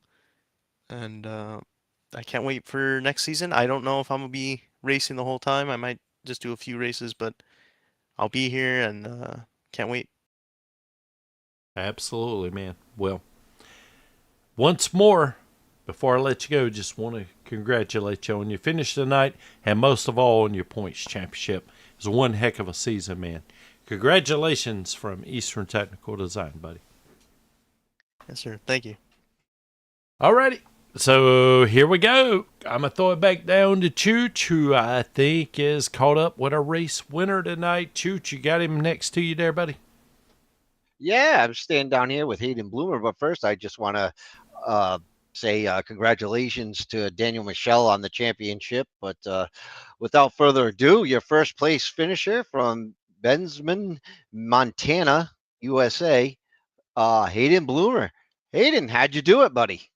And I can't wait for next season. I don't know if I'm gonna be racing the whole time. I might just do a few races, but I'll be here and can't wait. Absolutely, man. Well, once more, before I let you go, just want to congratulate you on your finish tonight, and most of all on your points championship. It was one heck of a season, man. Congratulations from Eastern Technical Design, buddy. Yes, sir. Thank you. Alrighty. So here we go. I'm going to throw it back down to Chooch, who I think is caught up with a race winner tonight. Chooch, you got him next to you there, buddy? Yeah, I'm staying down here with Hayden Bloomer, but first I just want to say congratulations to Daniel Michelle on the championship. But without further ado, your first place finisher from Bensman, Montana, USA, Hayden Bloomer. Hayden, how'd you do it, buddy?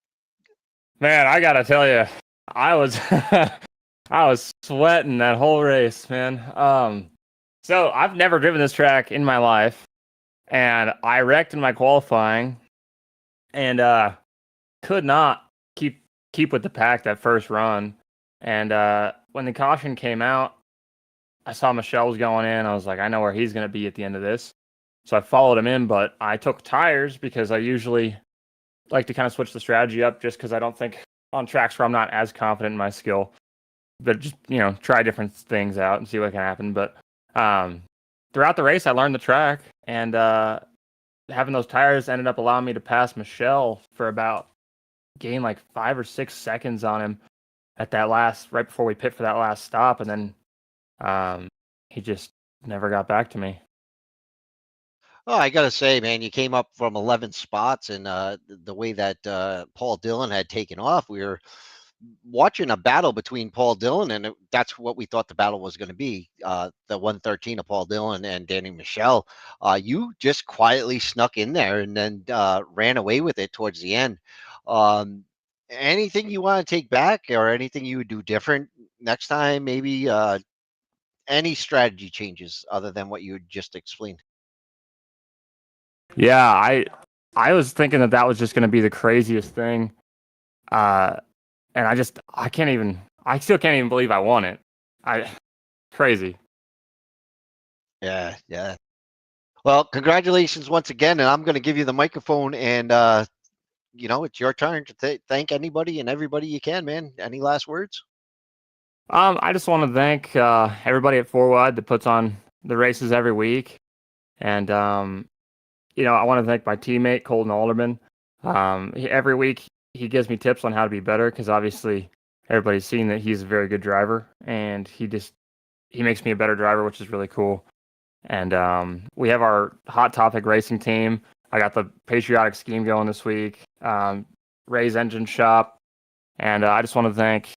Man, I gotta tell you, I was I was sweating that whole race, man. So I've never driven this track in my life, and I wrecked in my qualifying, and could not keep with the pack that first run. And when the caution came out, I saw Michelle was going in. I was like, I know where he's gonna be at the end of this. So I followed him in, but I took tires because I usually like to kind of switch the strategy up just because I don't think on tracks where I'm not as confident in my skill, but just, try different things out and see what can happen. But throughout the race, I learned the track, and having those tires ended up allowing me to pass Michelle for about, gain like 5 or 6 seconds on him at that right before we pit for that last stop. And then he just never got back to me. Oh, I gotta say, man, you came up from 11 spots, and the way that Paul Dillon had taken off, we were watching a battle between Paul Dillon, and that's what we thought the battle was going to be. The 113 of Paul Dillon and Danny Michelle. You just quietly snuck in there and then ran away with it towards the end. Anything you want to take back, or anything you would do different next time? Maybe any strategy changes other than what you just explained? Yeah, I was thinking that was just going to be the craziest thing. And I still can't even believe I won it. Crazy. Yeah. Well, congratulations once again, and I'm going to give you the microphone, and it's your turn to thank anybody and everybody you can, man. Any last words? I just want to thank everybody at 4Wide that puts on the races every week, and I want to thank my teammate Colton Alderman. Every week he gives me tips on how to be better, because obviously everybody's seen that he's a very good driver, and he makes me a better driver, which is really cool. And we have our Hot Topic racing team. I got the Patriotic Scheme going this week, Ray's Engine Shop, and I just want to thank,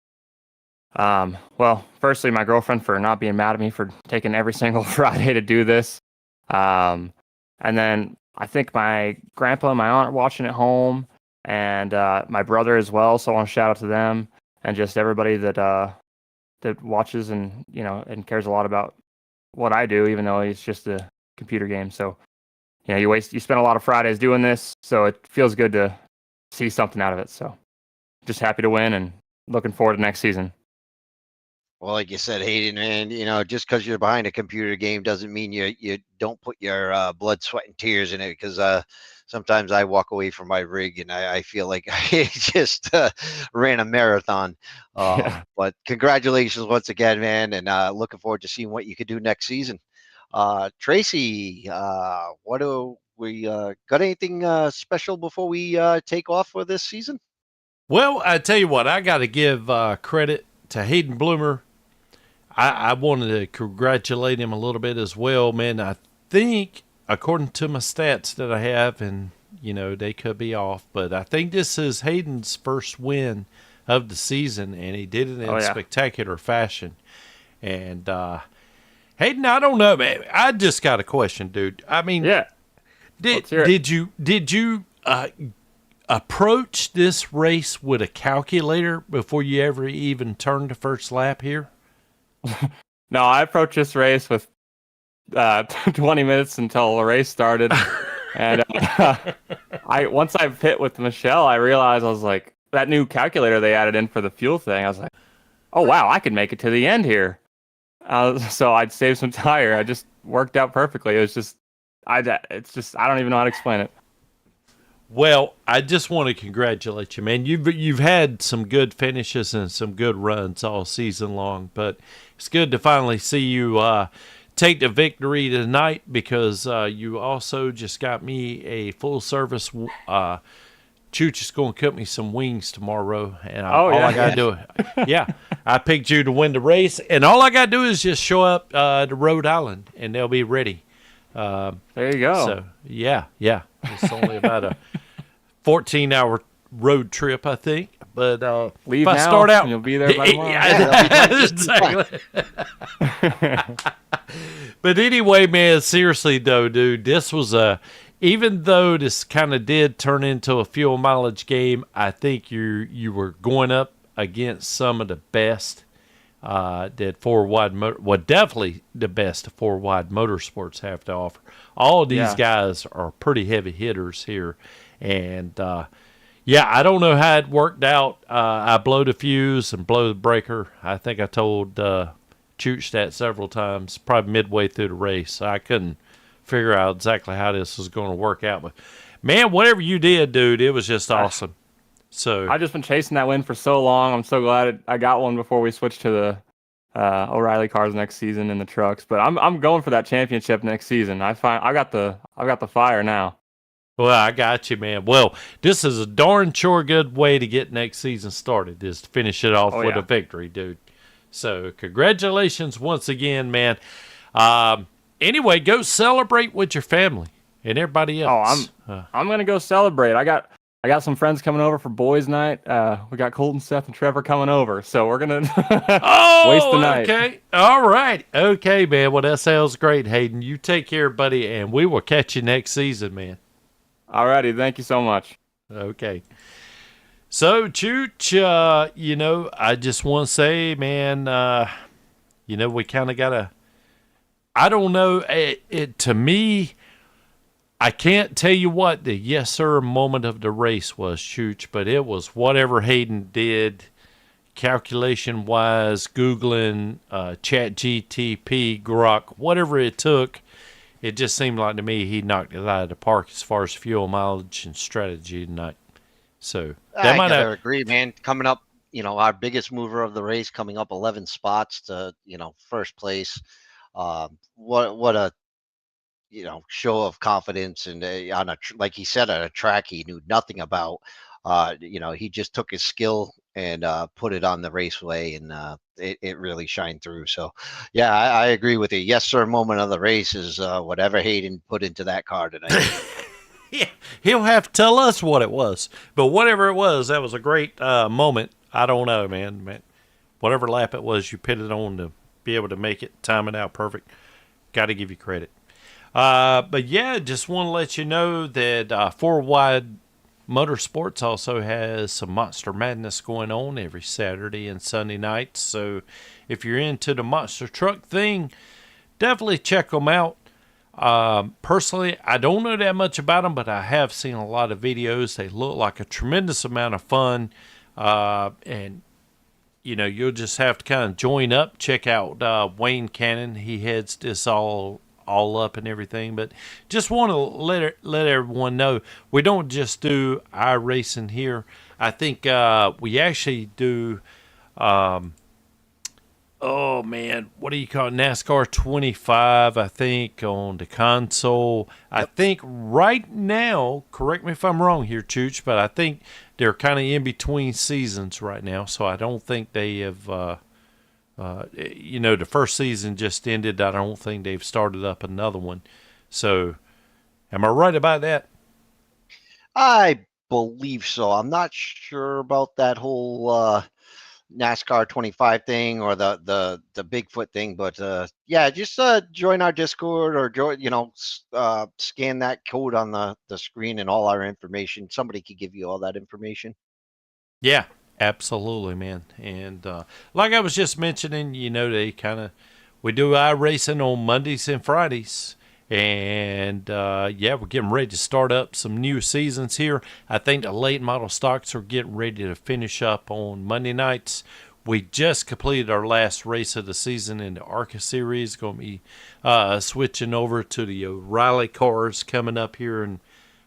firstly, my girlfriend for not being mad at me for taking every single Friday to do this. And then I think my grandpa and my aunt are watching at home, and my brother as well. So I want to shout out to them, and just everybody that watches and and cares a lot about what I do, even though it's just a computer game. So you spend a lot of Fridays doing this, so it feels good to see something out of it. So just happy to win and looking forward to next season. Well, like you said, Hayden, man, just because you're behind a computer game doesn't mean you don't put your blood, sweat, and tears in it. Because sometimes I walk away from my rig and I feel like I just ran a marathon. Yeah. But congratulations once again, man, and looking forward to seeing what you could do next season. Tracy, what do we got? Anything special before we take off for this season? Well, I tell you what, I got to give credit to Hayden Bloomer. I wanted to congratulate him a little bit as well, man. I think, according to my stats that I have, and they could be off, but I think this is Hayden's first win of the season, and he did it in spectacular fashion. And Hayden, I don't know, man. I just got a question, dude. I mean, did you approach this race with a calculator before you ever even turned the first lap here? No, I approached this race with 20 minutes until the race started. And once I pit with Michelle, I realized, I was like, that new calculator they added in for the fuel thing, I was like, oh wow, I could make it to the end here. So I'd save some tire. I just worked out perfectly. It was just, I don't even know how to explain it. Well, I just want to congratulate you, man. You've had some good finishes and some good runs all season long, but it's good to finally see you take the victory tonight because you also just got me a full service. Chooch is going to cook me some wings tomorrow, and all I got to do, I picked you to win the race, and all I got to do is just show up to Rhode Island, and they'll be ready. There you go. So yeah, it's only about a 14-hour road trip, I think. But leave if I now, start out, and you'll be there by tomorrow. Exactly. But anyway, man, seriously though, dude, this was even though this kind of did turn into a fuel mileage game, I think you were going up against some of the best that definitely the best 4-wide motorsports have to offer. All of these guys are pretty heavy hitters here, and I don't know how it worked out. I blow the fuse and blow the breaker. I think I told Chooch that several times, probably midway through the race. I couldn't figure out exactly how this was going to work out. But, man, whatever you did, dude, it was just awesome. So I've just been chasing that win for so long. I'm so glad I got one before we switched to the O'Reilly cars next season in the trucks. But I'm going for that championship next season. I got the fire now. Well, I got you, man. Well, this is a darn sure good way to get next season started, is to finish it off with a victory, dude. So congratulations once again, man. Anyway, go celebrate with your family and everybody else. I'm gonna go celebrate. I got some friends coming over for boys' night. We got Colton, Seth, and Trevor coming over, so we're gonna waste the night. Okay, all right, okay, man. Well, that sounds great, Hayden. You take care, buddy, and we will catch you next season, man. Alrighty, thank you so much. Okay. So, Chooch, I just want to say, man, we kind of got to. I don't know. To me, I can't tell you what the yes sir moment of the race was, Chooch, but it was whatever Hayden did, calculation wise, Googling, Chat GTP, Grok, whatever it took. It just seemed like to me he knocked it out of the park as far as fuel mileage and strategy tonight. So I gotta agree, man. Coming up, our biggest mover of the race, coming up 11 spots to first place. What a show of confidence, and like he said, on a track he knew nothing about. He just took his skill and put it on the raceway, and it really shined through. So, yeah, I agree with you. Yes, sir. Moment of the race is whatever Hayden put into that car tonight. Yeah, he'll have to tell us what it was, but whatever it was, that was a great moment. I don't know, man. Whatever lap it was, you put it on to be able to make it, time it out perfect. Got to give you credit. But yeah, just want to let you know that 4 Wide Motorsports also has some Monster Madness going on every Saturday and Sunday nights. So if you're into the monster truck thing, definitely check them out. Personally, I don't know that much about them, but I have seen a lot of videos. They look like a tremendous amount of fun. And you'll just have to kind of join up, check out Wayne Cannon. He heads this all up and everything. But just want to let everyone know we don't just do Iracing here. I think we actually do. Oh man, what do you call it? NASCAR 25, I think, on the console. Yep. I think right now, correct me if I'm wrong here, Chooch, but I think they're kind of in between seasons right now. So I don't think they have, the first season just ended. I don't think they've started up another one. So am I right about that? I believe so. I'm not sure about that whole NASCAR 25 thing or the Bigfoot thing, but just join our Discord or scan that code on the screen and all our information. Somebody could give you all that information. Yeah, absolutely, man. And like I was just mentioning, they we do iRacing on Mondays and Fridays. And, we're getting ready to start up some new seasons here. I think the late model stocks are getting ready to finish up on Monday nights. We just completed our last race of the season in the Arca series. Going to be switching over to the O'Reilly cars coming up here in,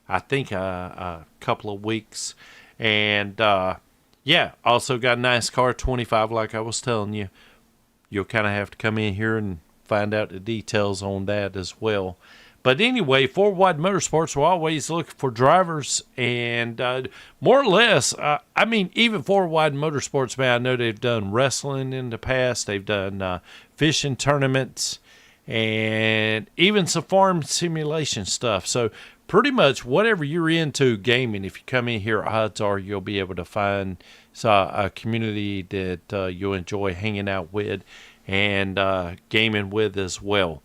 I think, a couple of weeks. And, also got NASCAR 25, like I was telling you. You'll kind of have to come in here and find out the details on that as well. But anyway, Four Wide Motorsports will always look for drivers, and more or less, I mean, even Four Wide Motorsports, man, I know they've done wrestling in the past. They've done fishing tournaments and even some farm simulation stuff. So pretty much whatever you're into gaming, if you come in here, odds are you'll be able to find a community that you'll enjoy hanging out with and gaming with as well.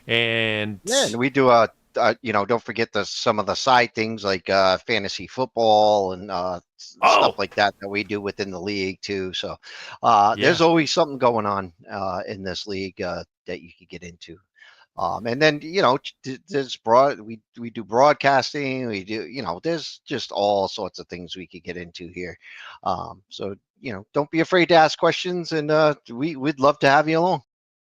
And Yeah, and we do don't forget some of the side things like fantasy football and stuff like that we do within the league too. So there's always something going on in this league that you could get into. And then there's we do broadcasting. We do there's just all sorts of things we could get into here. So don't be afraid to ask questions, and we'd love to have you along.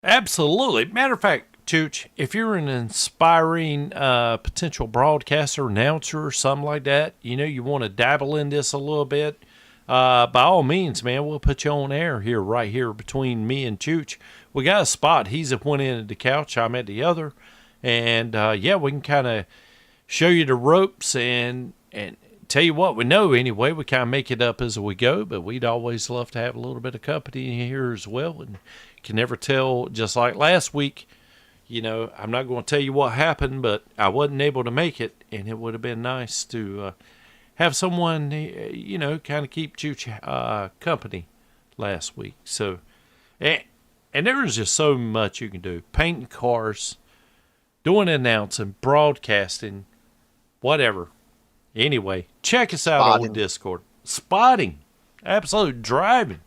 Absolutely. Matter of fact, Chooch, if you're an inspiring potential broadcaster, announcer, or something like that, you want to dabble in this a little bit, by all means, man, we'll put you on air right here between me and Chooch. We got a spot. He's at one end of the couch, I'm at the other. And, we can kind of show you the ropes and tell you what we know anyway. We kind of make it up as we go, but we'd always love to have a little bit of company here as well. And can never tell, just like last week, I'm not going to tell you what happened, but I wasn't able to make it, and it would have been nice to have someone, kind of keep Chooch company last week. So, and there's just so much you can do. Painting cars, doing announcing, broadcasting, whatever. Anyway, check us out on Discord. Spotting, absolute driving,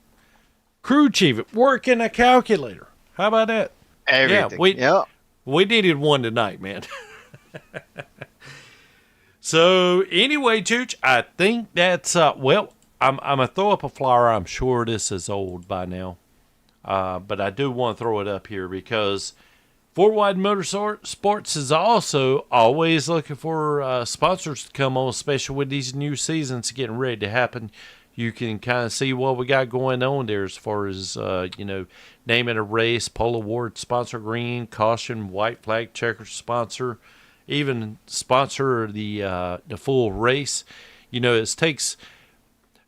crew chief, working a calculator. How about that? Everything. We needed one tonight, man. So anyway, Chooch, I think that's I'm gonna throw up a flyer. I'm sure this is old by now, but I do want to throw it up here because Four Wide Motorsports is also always looking for sponsors to come on, especially with these new seasons getting ready to happen. You can kind of see what we got going on there as far as, naming a race, pole award sponsor green, caution, white flag checker sponsor, even sponsor the full race. It takes,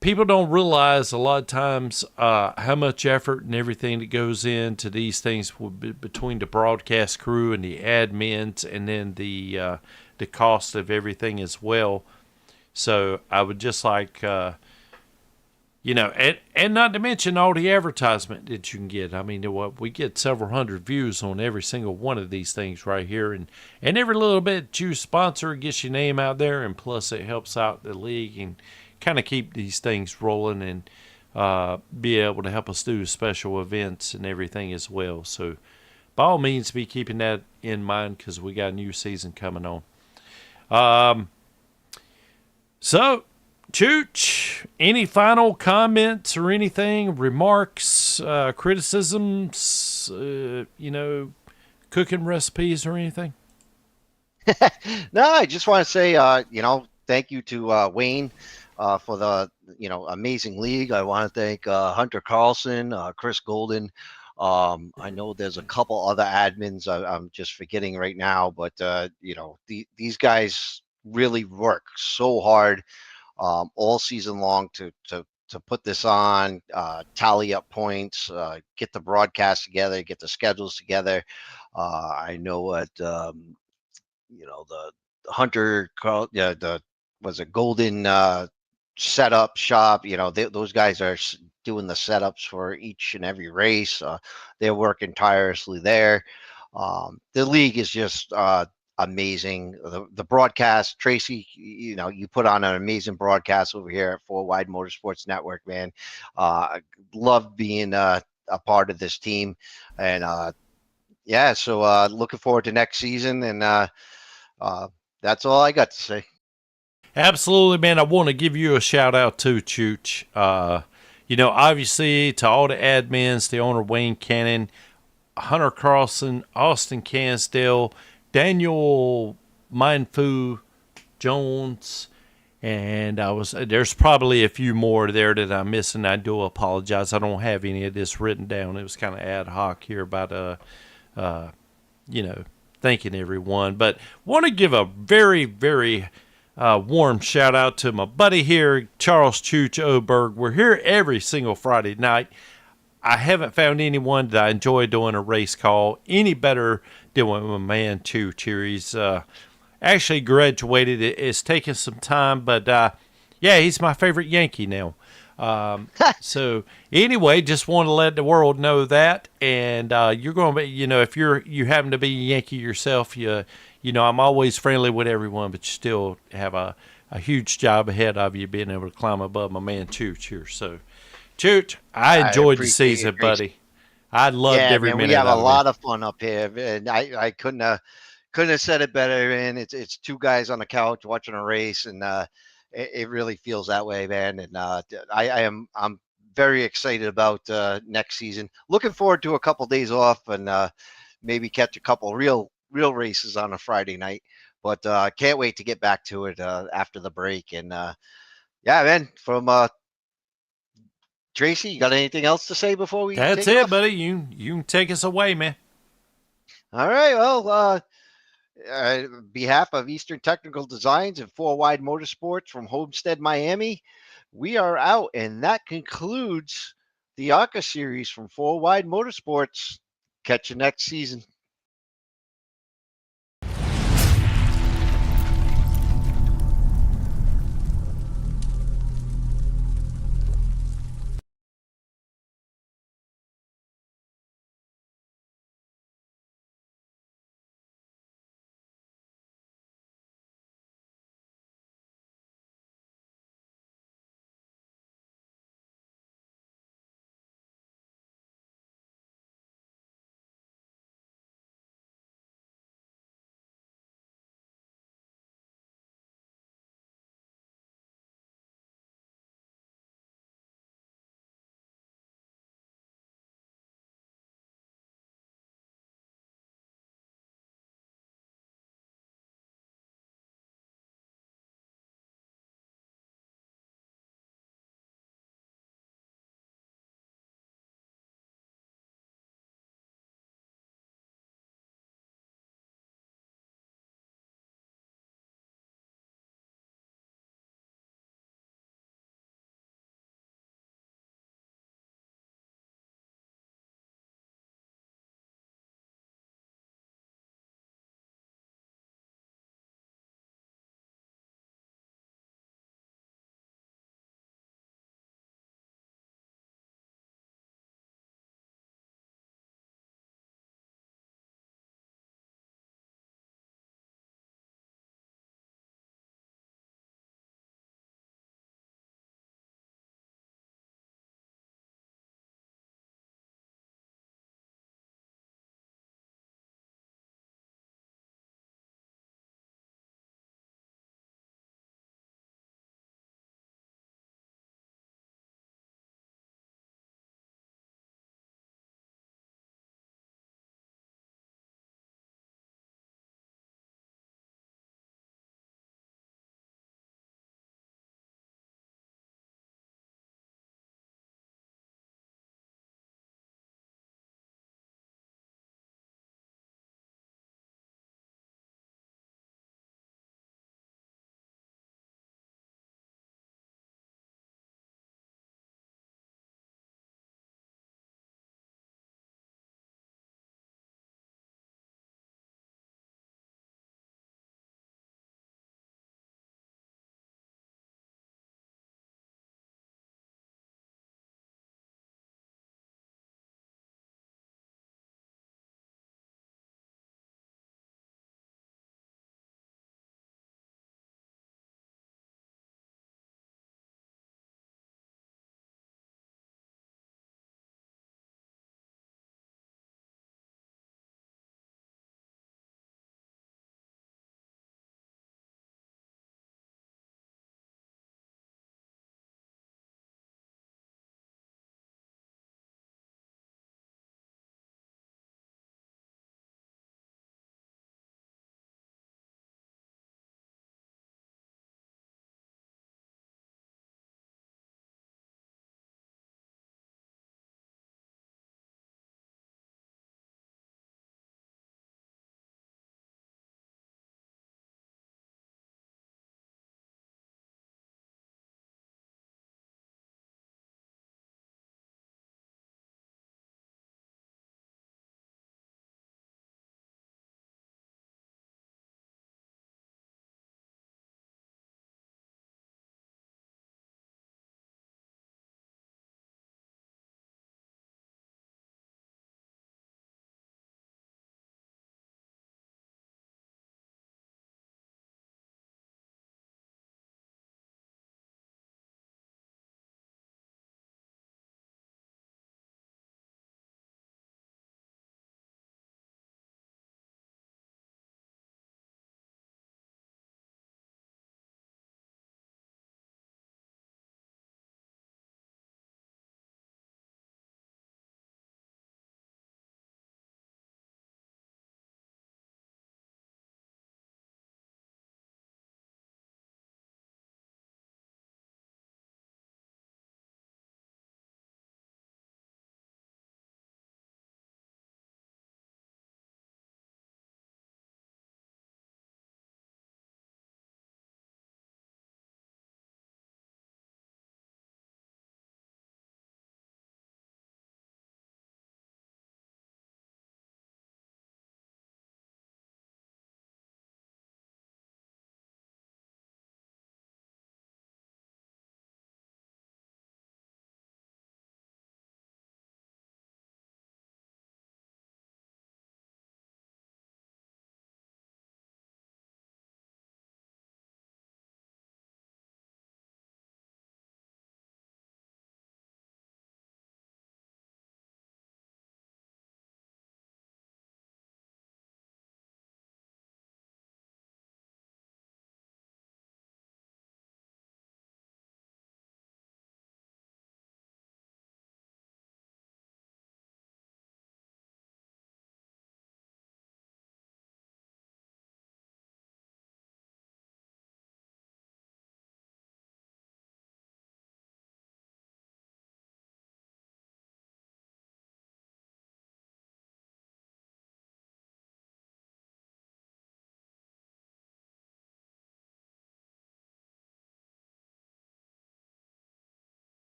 people don't realize a lot of times how much effort and everything that goes into these things between the broadcast crew and the admins and then the cost of everything as well. So I would just like... and not to mention all the advertisement that you can get. I mean, we get several hundred views on every single one of these things right here. And every little bit you sponsor gets your name out there. And plus it helps out the league and kind of keep these things rolling and be able to help us do special events and everything as well. So by all means, be keeping that in mind because we got a new season coming on. So... Chooch, any final comments or anything, remarks, criticisms, cooking recipes or anything? No, I just want to say, thank you to Wayne for the, amazing league. I want to thank Hunter Carlson, Chris Golden. I know there's a couple other admins I'm just forgetting right now, but, these guys really work so hard. All season long to put this on, tally up points, get the broadcast together, get the schedules together. I know what the Hunter, was a Golden setup shop. Those guys are doing the setups for each and every race. They're working tirelessly there. The league is just amazing. The broadcast, Tracy, you put on an amazing broadcast over here at Four Wide Motorsports Network, man. Love being a part of this team, and so looking forward to next season, and that's all I got to say. Absolutely, man. I want to give you a shout out too, Chooch. Obviously to all the admins, the owner Wayne Cannon, Hunter Carlson, Austin Cansdale, Daniel Mindfu Jones, and there's probably a few more there that I'm missing. I do apologize. I don't have any of this written down. It was kind of ad hoc here about thanking everyone. But want to give a very, very warm shout out to my buddy here, Charles Chooch Oberg. We're here every single Friday night. I haven't found anyone that I enjoy doing a race call any better than with my man Chooch here. He's actually graduated. It's taken some time, but yeah, he's my favorite Yankee now. So anyway, just want to let the world know that, and you're going to be, if you happen to be a Yankee yourself, I'm always friendly with everyone, but you still have a huge job ahead of you being able to climb above my man Chooch here. So, Chooch, I enjoyed the season, buddy. I loved every minute. We have of a it. lot of fun up here, and I couldn't have said it better. And it's two guys on the couch watching a race, and it really feels that way, man. And I'm very excited about next season. Looking forward to a couple days off and maybe catch a couple real races on a Friday night. But can't wait to get back to it after the break. And yeah, man, from Tracy, you got anything else to say before we? That's take it, off? buddy. You can take us away, man. All right. Well, on behalf of Eastern Technical Designs and Four Wide Motorsports from Homestead, Miami, we are out, and that concludes the Arca series from Four Wide Motorsports. Catch you next season.